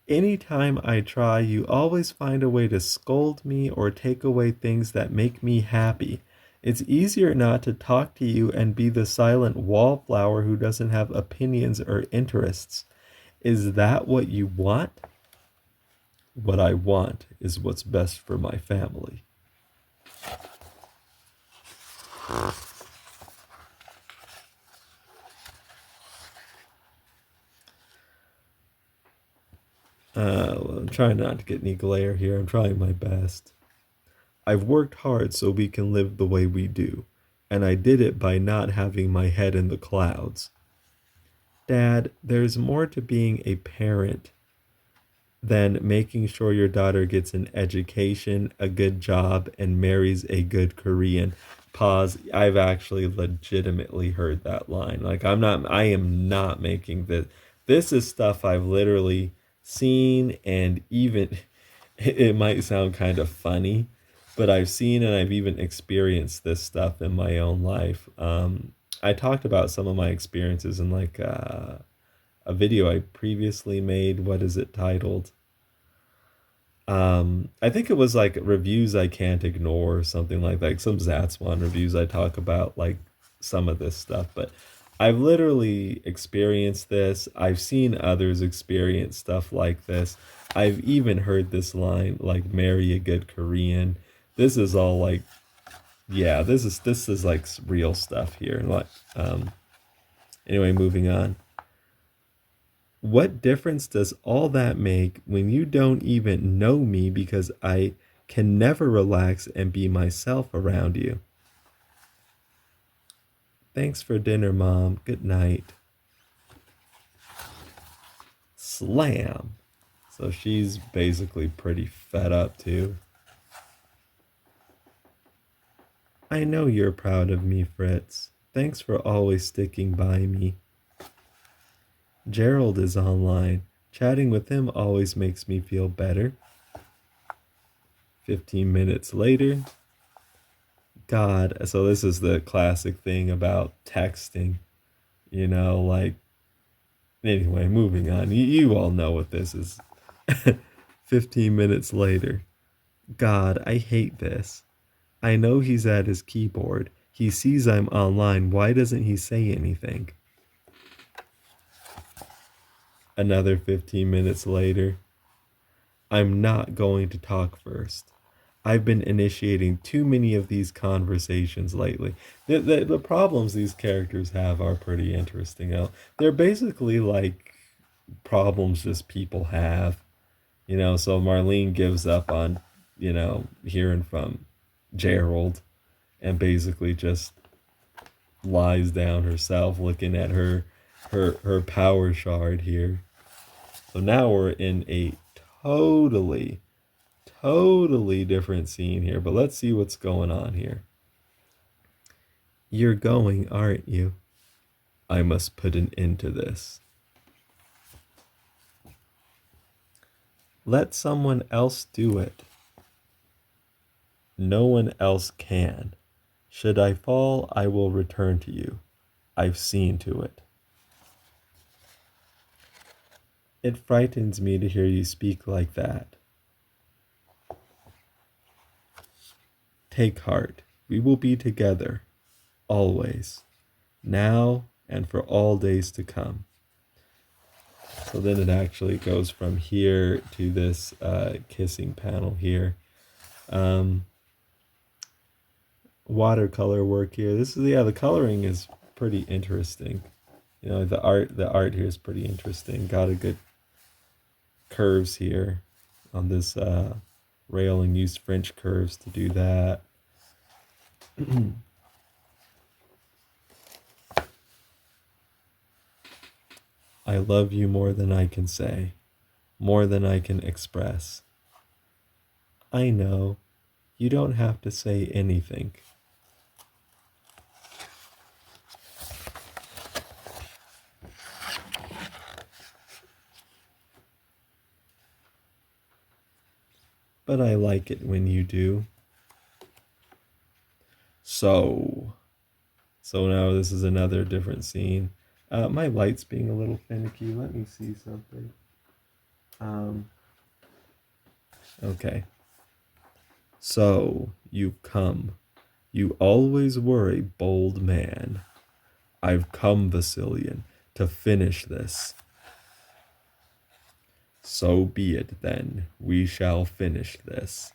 Anytime I try, you always find a way to scold me or take away things that make me happy. It's easier not to talk to you and be the silent wallflower who doesn't have opinions or interests. Is that what you want? What I want is what's best for my family. Well, I'm trying not to get any glare here. I'm trying my best. I've worked hard so we can live the way we do, and I did it by not having my head in the clouds. Dad, there's more to being a parent than making sure your daughter gets an education, a good job, and marries a good Korean. Pause. I've actually legitimately heard that line. Like I am not making this. This is stuff I've literally seen, and even it might sound kind of funny, but I've seen and I've even experienced this stuff in my own life. I talked about some of my experiences in like a video I previously made. What is it titled? I think it was like reviews I can't ignore or something like that. Like some Zatswan reviews I talk about like some of this stuff, but I've literally experienced this. I've seen others experience stuff like this. I've even heard this line like marry a good Korean. This is all like yeah, this is like real stuff here. Like anyway, moving on. What difference does all that make when you don't even know me because I can never relax and be myself around you? Thanks for dinner, Mom. Good night. Slam. So she's basically pretty fed up too. I know you're proud of me, Fritz. Thanks for always sticking by me. Gerald is online. Chatting with him always makes me feel better. 15 minutes later. God, so this is the classic thing about texting, like, anyway, moving on. You all know what this is. 15 minutes later. God, I hate this. I know he's at his keyboard. He sees I'm online. Why doesn't he say anything? Another 15 minutes later. I'm not going to talk first. I've been initiating too many of these conversations lately. The problems these characters have are pretty interesting. They're basically like problems just people have. So Marlene gives up on, hearing from Gerald and basically just lies down herself looking at her power shard here. So now we're in a totally different scene here, but let's see what's going on here. You're going, aren't you? I must put an end to this. Let someone else do it. No one else can. Should I fall, I will return to you. I've seen to it. It frightens me to hear you speak like that. Take heart. We will be together, always, now and for all days to come. So then it actually goes from here to this kissing panel here. Watercolor work here. This is, yeah, the coloring is pretty interesting. You know, the art here is pretty interesting. Got a good curves here on this railing. Used French curves to do that. I love you more than I can say, more than I can express. I know you don't have to say anything. But I like it when you do. So now this is another different scene. My light's being a little finicky. Let me see something. Okay. So you come. You always were a bold man. I've come, Vasilian, to finish this. So be it then. We shall finish this.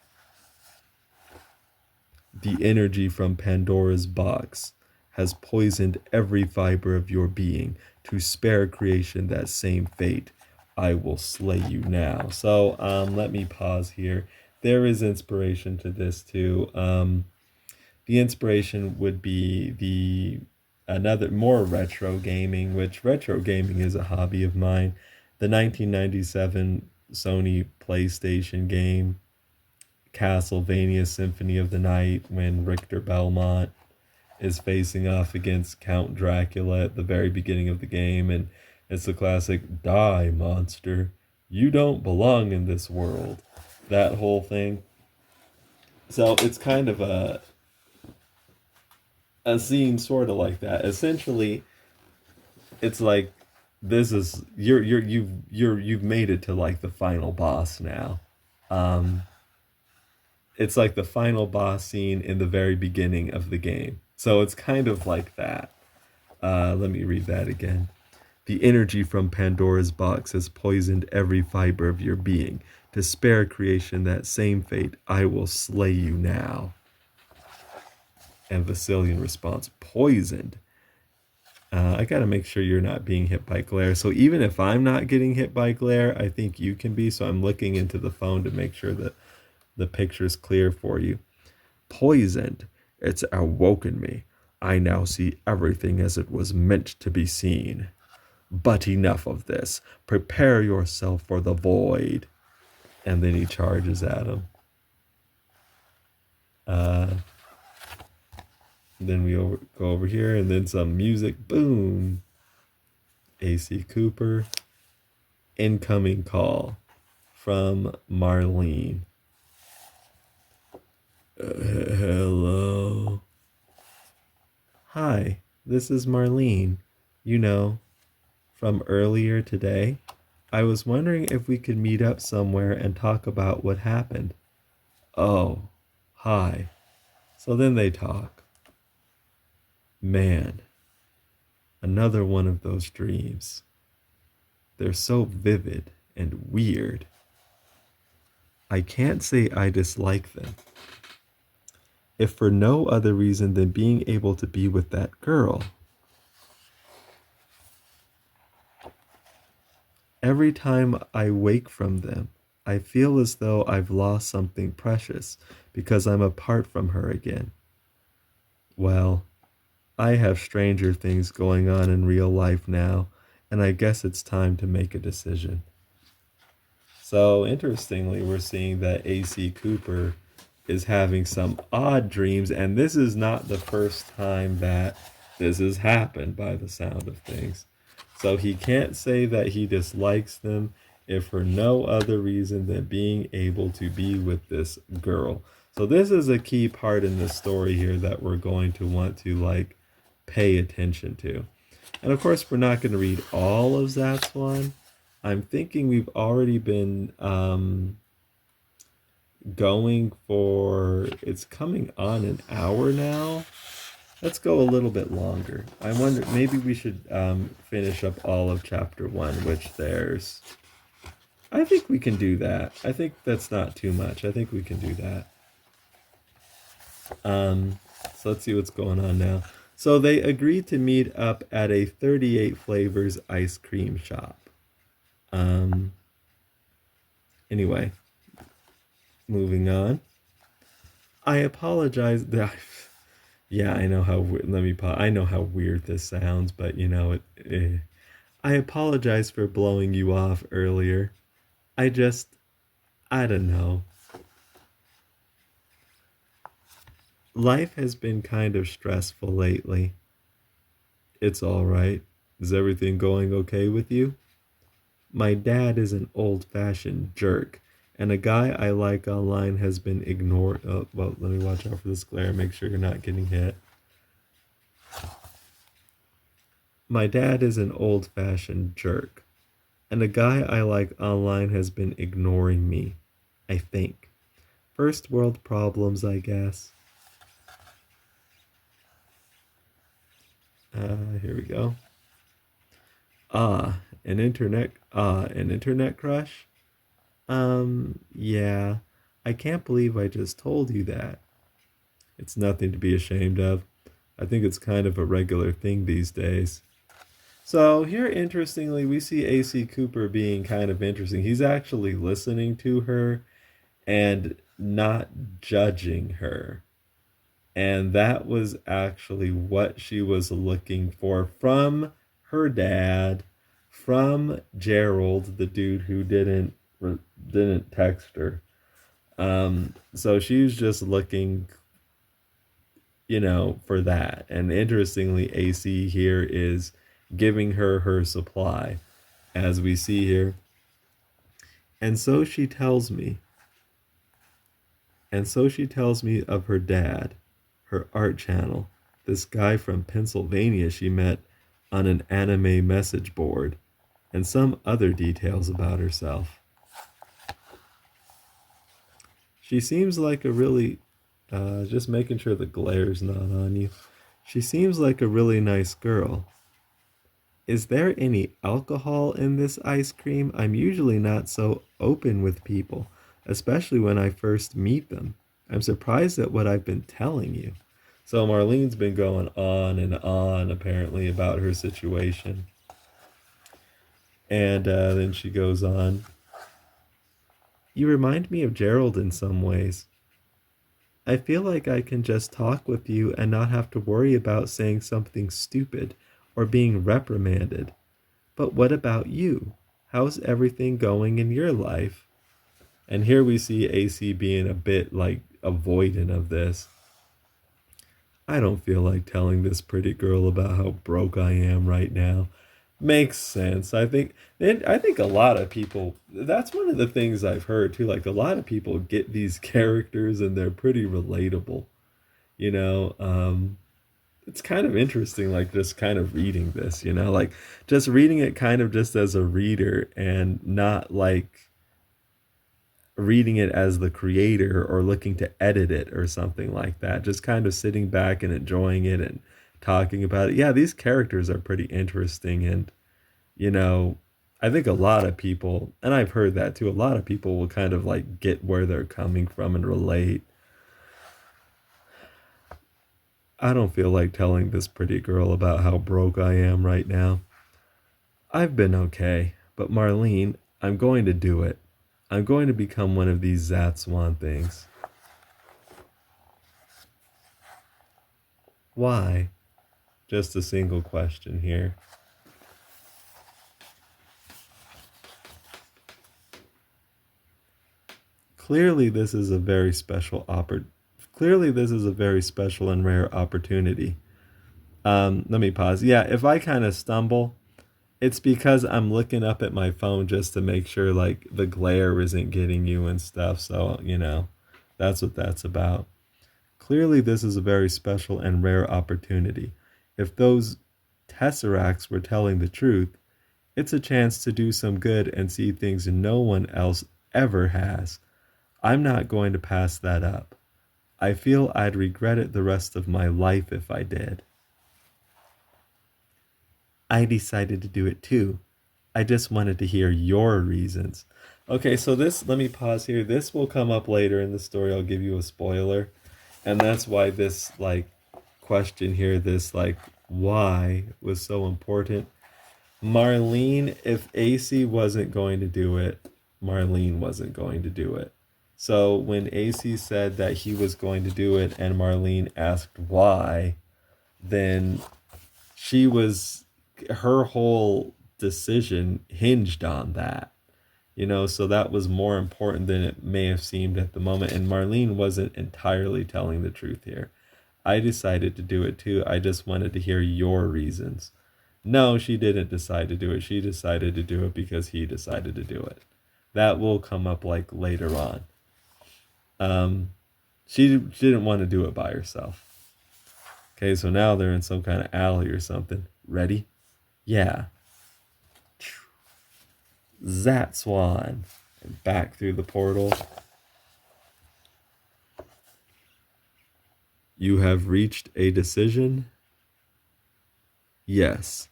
The energy from Pandora's box has poisoned every fiber of your being. To spare creation that same fate, I will slay you now. So let me pause here. There is inspiration to this too. The inspiration would be another more retro gaming, which retro gaming is a hobby of mine. The 1997 Sony PlayStation game, Castlevania Symphony of the Night, when Richter Belmont is facing off against Count Dracula at the very beginning of the game, and it's the classic, die, monster, you don't belong in this world. That whole thing. So it's kind of a scene sort of like that. Essentially, it's like this is you've made it to like the final boss now. It's like the final boss scene in the very beginning of the game. So it's kind of like that. Let me read that again. The energy from Pandora's box has poisoned every fiber of your being. To spare creation that same fate, I will slay you now. And Vasilian responds, poisoned. I gotta make sure you're not being hit by glare. So even if I'm not getting hit by glare, I think you can be. So I'm looking into the phone to make sure that the picture's clear for you. Poisoned. It's awoken me. I now see everything as it was meant to be seen. But enough of this. Prepare yourself for the void. And then he charges at him. Then we go over here, and then some music. Boom. AC Cooper. Incoming call from Marlene. Hello. Hi, this is Marlene. You know, from earlier today. I was wondering if we could meet up somewhere and talk about what happened. Oh, hi. So then they talk. Man, another one of those dreams. They're so vivid and weird. I can't say I dislike them. If for no other reason than being able to be with that girl. Every time I wake from them, I feel as though I've lost something precious because I'm apart from her again. Well, I have stranger things going on in real life now, and I guess it's time to make a decision. So interestingly, we're seeing that AC Cooper is having some odd dreams, and this is not the first time that this has happened by the sound of things. So he can't say that he dislikes them. if for no other reason than being able to be with this girl. So this is a key part in the story here that we're going to want to like pay attention to. And of course, we're not going to read all of Zatswan. I'm thinking we've already been going for, it's coming on an hour now. Let's go a little bit longer. I wonder, maybe we should finish up all of chapter 1, which there's, I think we can do that. I think that's not too much. I think we can do that. So let's see what's going on now. So they agreed to meet up at a 38 flavors ice cream shop. Anyway, moving on. I apologize. Yeah, I know how. I know how weird this sounds, but you know it. I apologize for blowing you off earlier. I don't know. Life has been kind of stressful lately. It's all right. Is everything going okay with you? My dad is an old-fashioned jerk, and a guy I like online has been ignored. Oh, well, let me watch out for this glare. Make sure you're not getting hit. My dad is an old-fashioned jerk, and a guy I like online has been ignoring me, I think. First world problems, I guess. Here we go. An internet crush? Yeah. I can't believe I just told you that. It's nothing to be ashamed of. I think it's kind of a regular thing these days. So here, interestingly, we see AC Cooper being kind of interesting. He's actually listening to her and not judging her. And that was actually what she was looking for from her dad, from Gerald, the dude who didn't text her. So she was just looking, for that. And interestingly, AC here is giving her supply, as we see here. And so she tells me. And so she tells me of her dad, her art channel, this guy from Pennsylvania she met on an anime message board, and some other details about herself. She seems like a really, just making sure the glare's not on you. She seems like a really nice girl. Is there any alcohol in this ice cream? I'm usually not so open with people, especially when I first meet them. I'm surprised at what I've been telling you. So Marlene's been going on and on, apparently, about her situation. And then she goes on. You remind me of Gerald in some ways. I feel like I can just talk with you and not have to worry about saying something stupid or being reprimanded. But what about you? How's everything going in your life? And here we see AC being a bit like avoidant of this. I don't feel like telling this pretty girl about how broke I am right now. Makes sense. I think a lot of people, that's one of the things I've heard too. Like a lot of people get these characters and they're pretty relatable. You know, it's kind of interesting, like just kind of reading this, like just reading it kind of just as a reader and not like reading it as the creator or looking to edit it or something like that. Just kind of sitting back and enjoying it and talking about it. Yeah, these characters are pretty interesting. And, I think a lot of people, and I've heard that too, a lot of people will kind of like get where they're coming from and relate. I don't feel like telling this pretty girl about how broke I am right now. I've been okay, but Marlene, I'm going to do it. I'm going to become one of these Zatswan things. Why? Just a single question here. Clearly this is a very special and rare opportunity. Let me pause. Yeah, if I kind of stumble, It's because I'm looking up at my phone just to make sure like the glare isn't getting you and stuff. So, that's what that's about. Clearly, this is a very special and rare opportunity. If those tesseracts were telling the truth, it's a chance to do some good and see things no one else ever has. I'm not going to pass that up. I feel I'd regret it the rest of my life if I did. I decided to do it too. I just wanted to hear your reasons. Okay, so this, let me pause here. This will come up later in the story. I'll give you a spoiler. And that's why this, like, question here, this, like, why was so important. Marlene, if AC wasn't going to do it, Marlene wasn't going to do it. So when AC said that he was going to do it and Marlene asked why, then she was, her whole decision hinged on that. So that was more important than it may have seemed at the moment. And Marlene wasn't entirely telling the truth here. I decided to do it too. I just wanted to hear your reasons. No, she didn't decide to do it. She decided to do it because he decided to do it. That will come up like later on. She didn't want to do it by herself. Okay, so now they're in some kind of alley or something. Ready? Yeah. Zatswan. And back through the portal. You have reached a decision? Yes.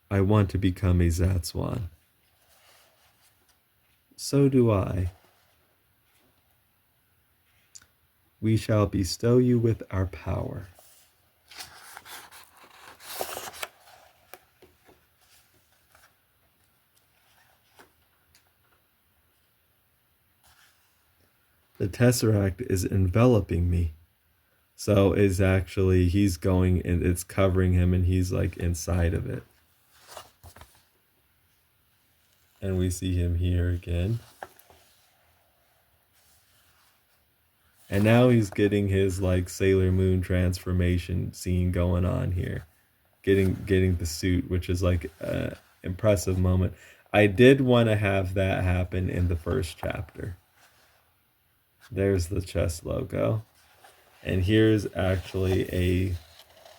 I want to become a Zatswan. So do I. We shall bestow you with our power. The Tesseract is enveloping me. So it's actually, he's going and it's covering him and he's like inside of it. And we see him here again. And now he's getting his like Sailor Moon transformation scene going on here. Getting the suit, which is like an impressive moment. I did want to have that happen in the first chapter. There's the chest logo. And here's actually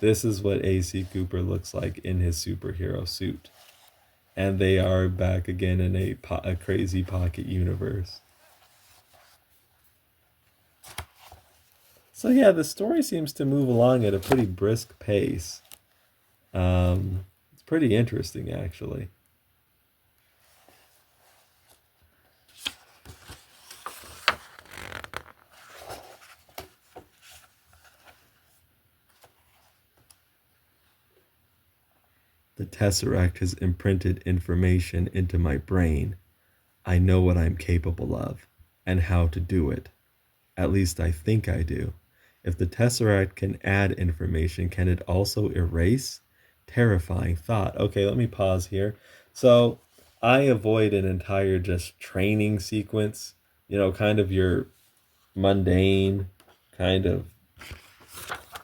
this is what AC Cooper looks like in his superhero suit. And they are back again in a crazy pocket universe. So yeah, the story seems to move along at a pretty brisk pace. It's pretty interesting, actually. The Tesseract has imprinted information into my brain. I know what I'm capable of and how to do it. At least I think I do. If the Tesseract can add information, can it also erase? Terrifying thought. Okay, let me pause here. So I avoid an entire just training sequence, kind of your mundane, kind of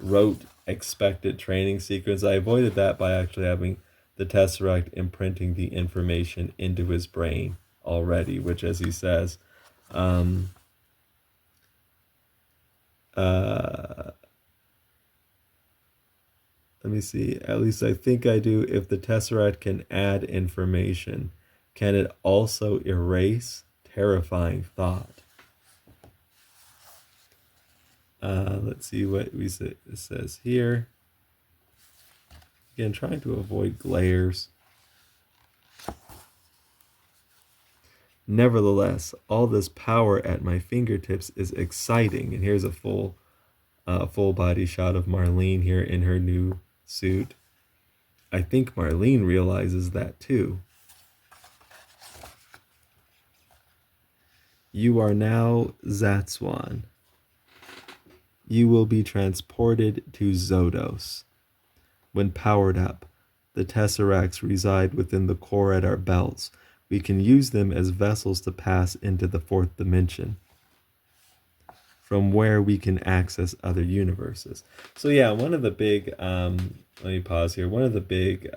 rote expected training sequence. I avoided that by actually having the Tesseract imprinting the information into his brain already, which, as he says, let me see. At least I think I do. If the Tesseract can add information, can it also erase? Terrifying thought. Let's see what it says here. Again, trying to avoid glares. Nevertheless, all this power at my fingertips is exciting. And here's a full body shot of Marlene here in her new suit. I think Marlene realizes that too. You are now Zatswan. You will be transported to Zodos. When powered up, the Tesseracts reside within the core at our belts. We can use them as vessels to pass into the fourth dimension, from where we can access other universes. So yeah, one of the big, let me pause here. One of the big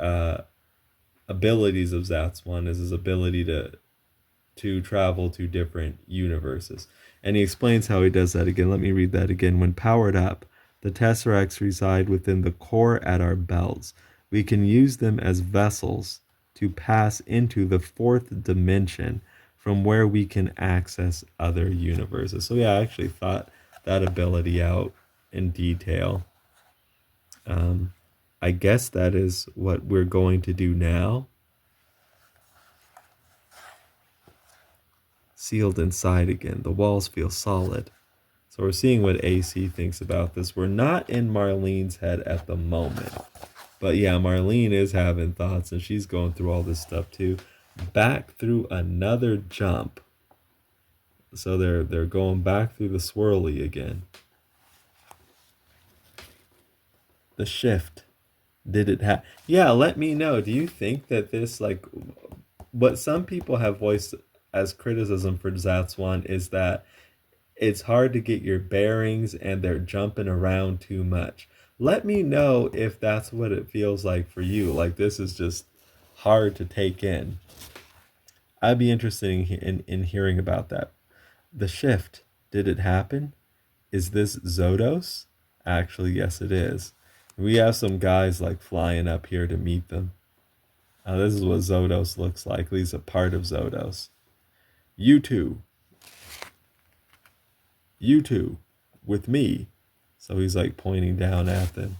abilities of Zatswan is his ability to travel to different universes. And he explains how he does that again. Let me read that again. When powered up, the tesseracts reside within the core at our belts. We can use them as vessels to pass into the fourth dimension from where we can access other universes. So yeah, I actually thought that ability out in detail. I guess that is what we're going to do now. Sealed inside again. The walls feel solid. So we're seeing what AC thinks about this. We're not in Marlene's head at the moment. But yeah, Marlene is having thoughts, and she's going through all this stuff too. Back through another jump. So they're going back through the swirly again. The shift. Did it have... Yeah, let me know. Do you think that this, like, what some people have voiced as criticism for Zatswan is that it's hard to get your bearings and they're jumping around too much. Let me know if that's what it feels like for you. Like, this is just hard to take in. I'd be interested in hearing about that. The shift, did it happen? Is this Zodos? Actually, yes, it is. We have some guys like flying up here to meet them. This is what Zodos looks like. At least a part of Zodos. You two, with me. So he's like pointing down at them.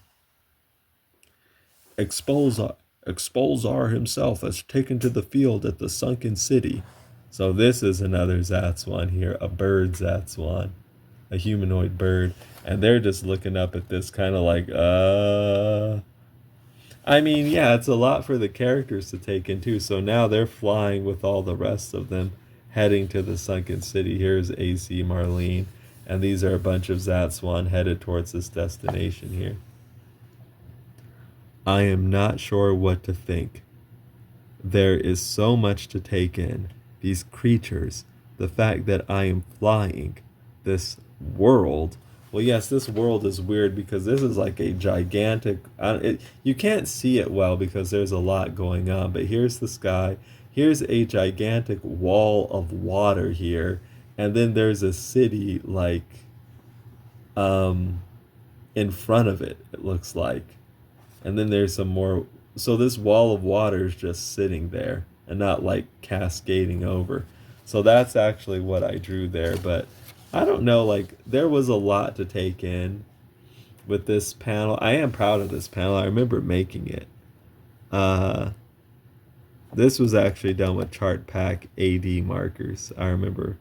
Expulsar himself has taken to the field at the sunken city. So this is another Zatswan here, a bird Zatswan, a humanoid bird. And they're just looking up at this kind of like, I mean, yeah, it's a lot for the characters to take in too. So now they're flying with all the rest of them, heading to the sunken city. Here's AC Marlene. And these are a bunch of Zatswan headed towards this destination here. I am not sure what to think. There is so much to take in. These creatures, the fact that I am flying, this world. Well, yes, this world is weird because this is like a gigantic... you can't see it well because there's a lot going on, but here's the sky. Here's a gigantic wall of water here. And then there's a city like in front of it, it looks like. And then there's some more. So this wall of water is just sitting there and not like cascading over. So that's actually what I drew there. But I don't know, like there was a lot to take in with this panel. I am proud of this panel. I remember making it. This was actually done with chart pack AD markers. I remember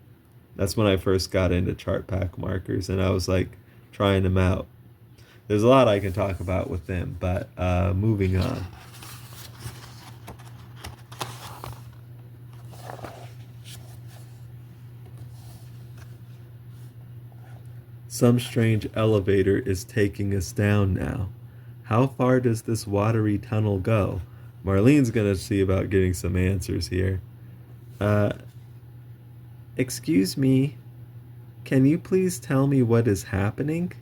that's when I first got into chart pack markers, and I was like trying them out. There's a lot I can talk about with them, but moving on. Some strange elevator is taking us down now. How far does this watery tunnel go? Marlene's gonna see about getting some answers here. Excuse me, can you please tell me what is happening?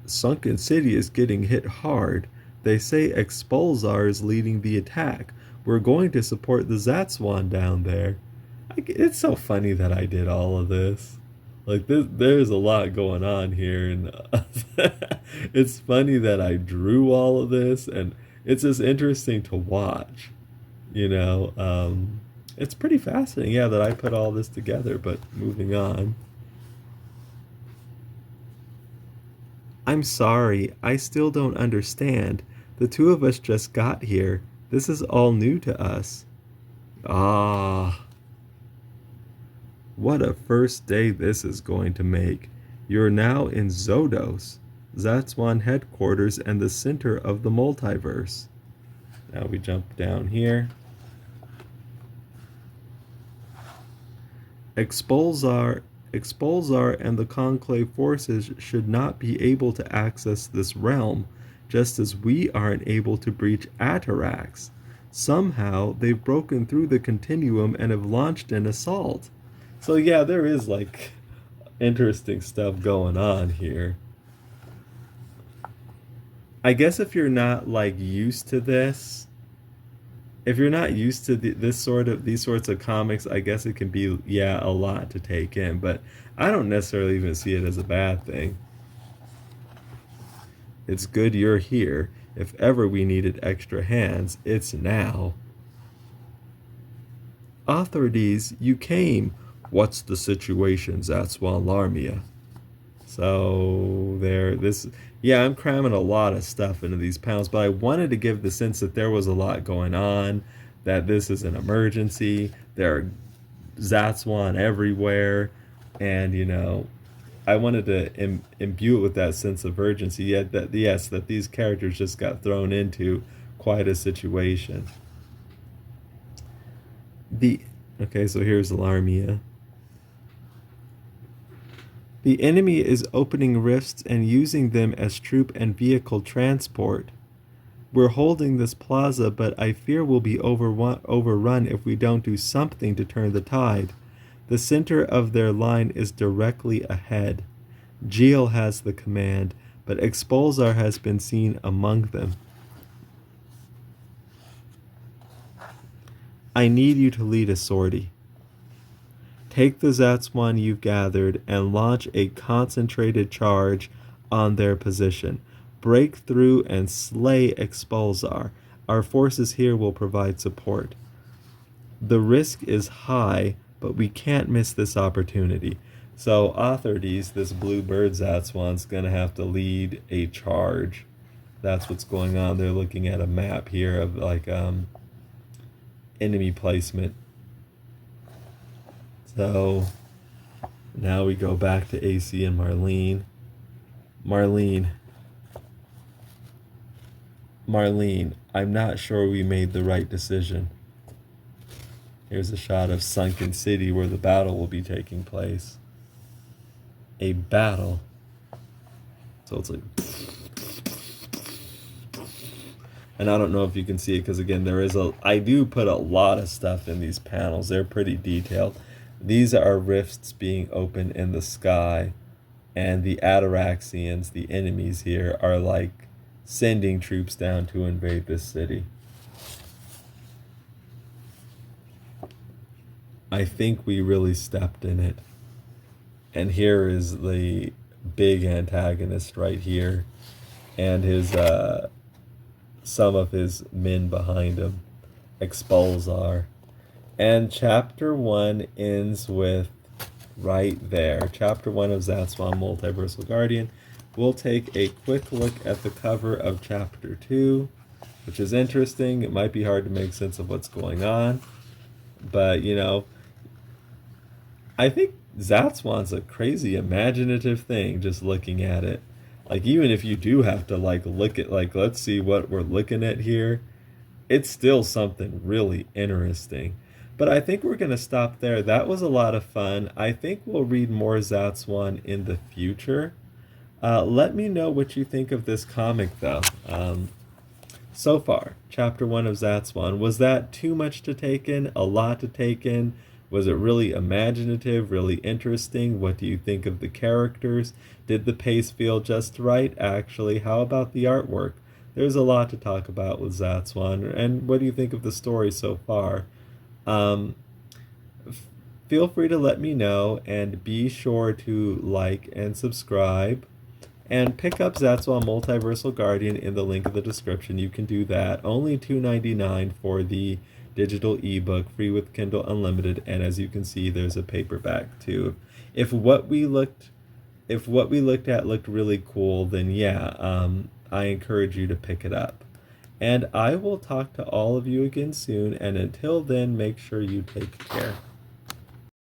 Sunken City is getting hit hard. They say Expulsar is leading the attack. We're going to support the Zatswan down there. It's so funny that I did all of this. Like, there's a lot going on here, and it's funny that I drew all of this, and it's just interesting to watch. You know, it's pretty fascinating, yeah, that I put all this together, but moving on. I'm sorry, I still don't understand. The two of us just got here. This is all new to us. Ah. What a first day this is going to make. You're now in Zodos, Zatswan headquarters and the center of the multiverse. Now we jump down here. Expulsar and the Conclave forces should not be able to access this realm, just as we aren't able to breach Atarax. Somehow, they've broken through the continuum and have launched an assault. So yeah, there is like interesting stuff going on here. I guess if you're not like used to this, if you're not used to these sorts of comics, I guess it can be, yeah, a lot to take in, but I don't necessarily even see it as a bad thing. It's good you're here. If ever we needed extra hands, it's now. Authorities, you came. What's the situation, Zatswan Larmia? So yeah, I'm cramming a lot of stuff into these panels, but I wanted to give the sense that there was a lot going on, that this is an emergency, there are Zatswan everywhere, and I wanted to imbue it with that sense of urgency. Yet that yes, that these characters just got thrown into quite a situation. The Okay, so here's Larmia. The enemy is opening rifts and using them as troop and vehicle transport. We're holding this plaza, but I fear we'll be overrun if we don't do something to turn the tide. The center of their line is directly ahead. Geel has the command, but Expulsar has been seen among them. I need you to lead a sortie. Take the Zatswan you've gathered and launch a concentrated charge on their position. Break through and slay Expulsar. Our forces here will provide support. The risk is high, but we can't miss this opportunity. So authorities, this blue bird Zatswan's going to have to lead a charge. That's what's going on. They're looking at a map here of like enemy placement. So now we go back to AC and Marlene. Marlene, I'm not sure we made the right decision. Here's a shot of Sunken City where the battle will be taking place. A battle. So it's like... And I don't know if you can see it because, again, I do put a lot of stuff in these panels. They're pretty detailed. These are rifts being opened in the sky, and the Ataraxians, the enemies here, are like sending troops down to invade this city. I think we really stepped in it. And here is the big antagonist right here, and his some of his men behind him, Expulsar. And chapter 1 ends with right there. Chapter 1 of Zatswan Multiversal Guardian. We'll take a quick look at the cover of chapter 2, which is interesting. It might be hard to make sense of what's going on, but I think Zatswan's a crazy imaginative thing just looking at it. Like, even if you do have to look at let's see what we're looking at here, it's still something really interesting. But I think we're going to stop there. That was a lot of fun. I think we'll read more Zatswan in the future. Let me know what you think of this comic, though. So far, chapter 1 of Zatswan, was that too much to take in? A lot to take in? Was it really imaginative, really interesting? What do you think of the characters? Did the pace feel just right? Actually, how about the artwork? There's a lot to talk about with Zatswan. And what do you think of the story so far? Feel free to let me know, and be sure to like and subscribe. And pick up Zatswan Multiversal Guardian in the link in the description. You can do that. Only $2.99 for the digital ebook, free with Kindle Unlimited, and as you can see, there's a paperback too. If what we looked at looked really cool, then yeah, I encourage you to pick it up. And I will talk to all of you again soon, and until then, make sure you take care.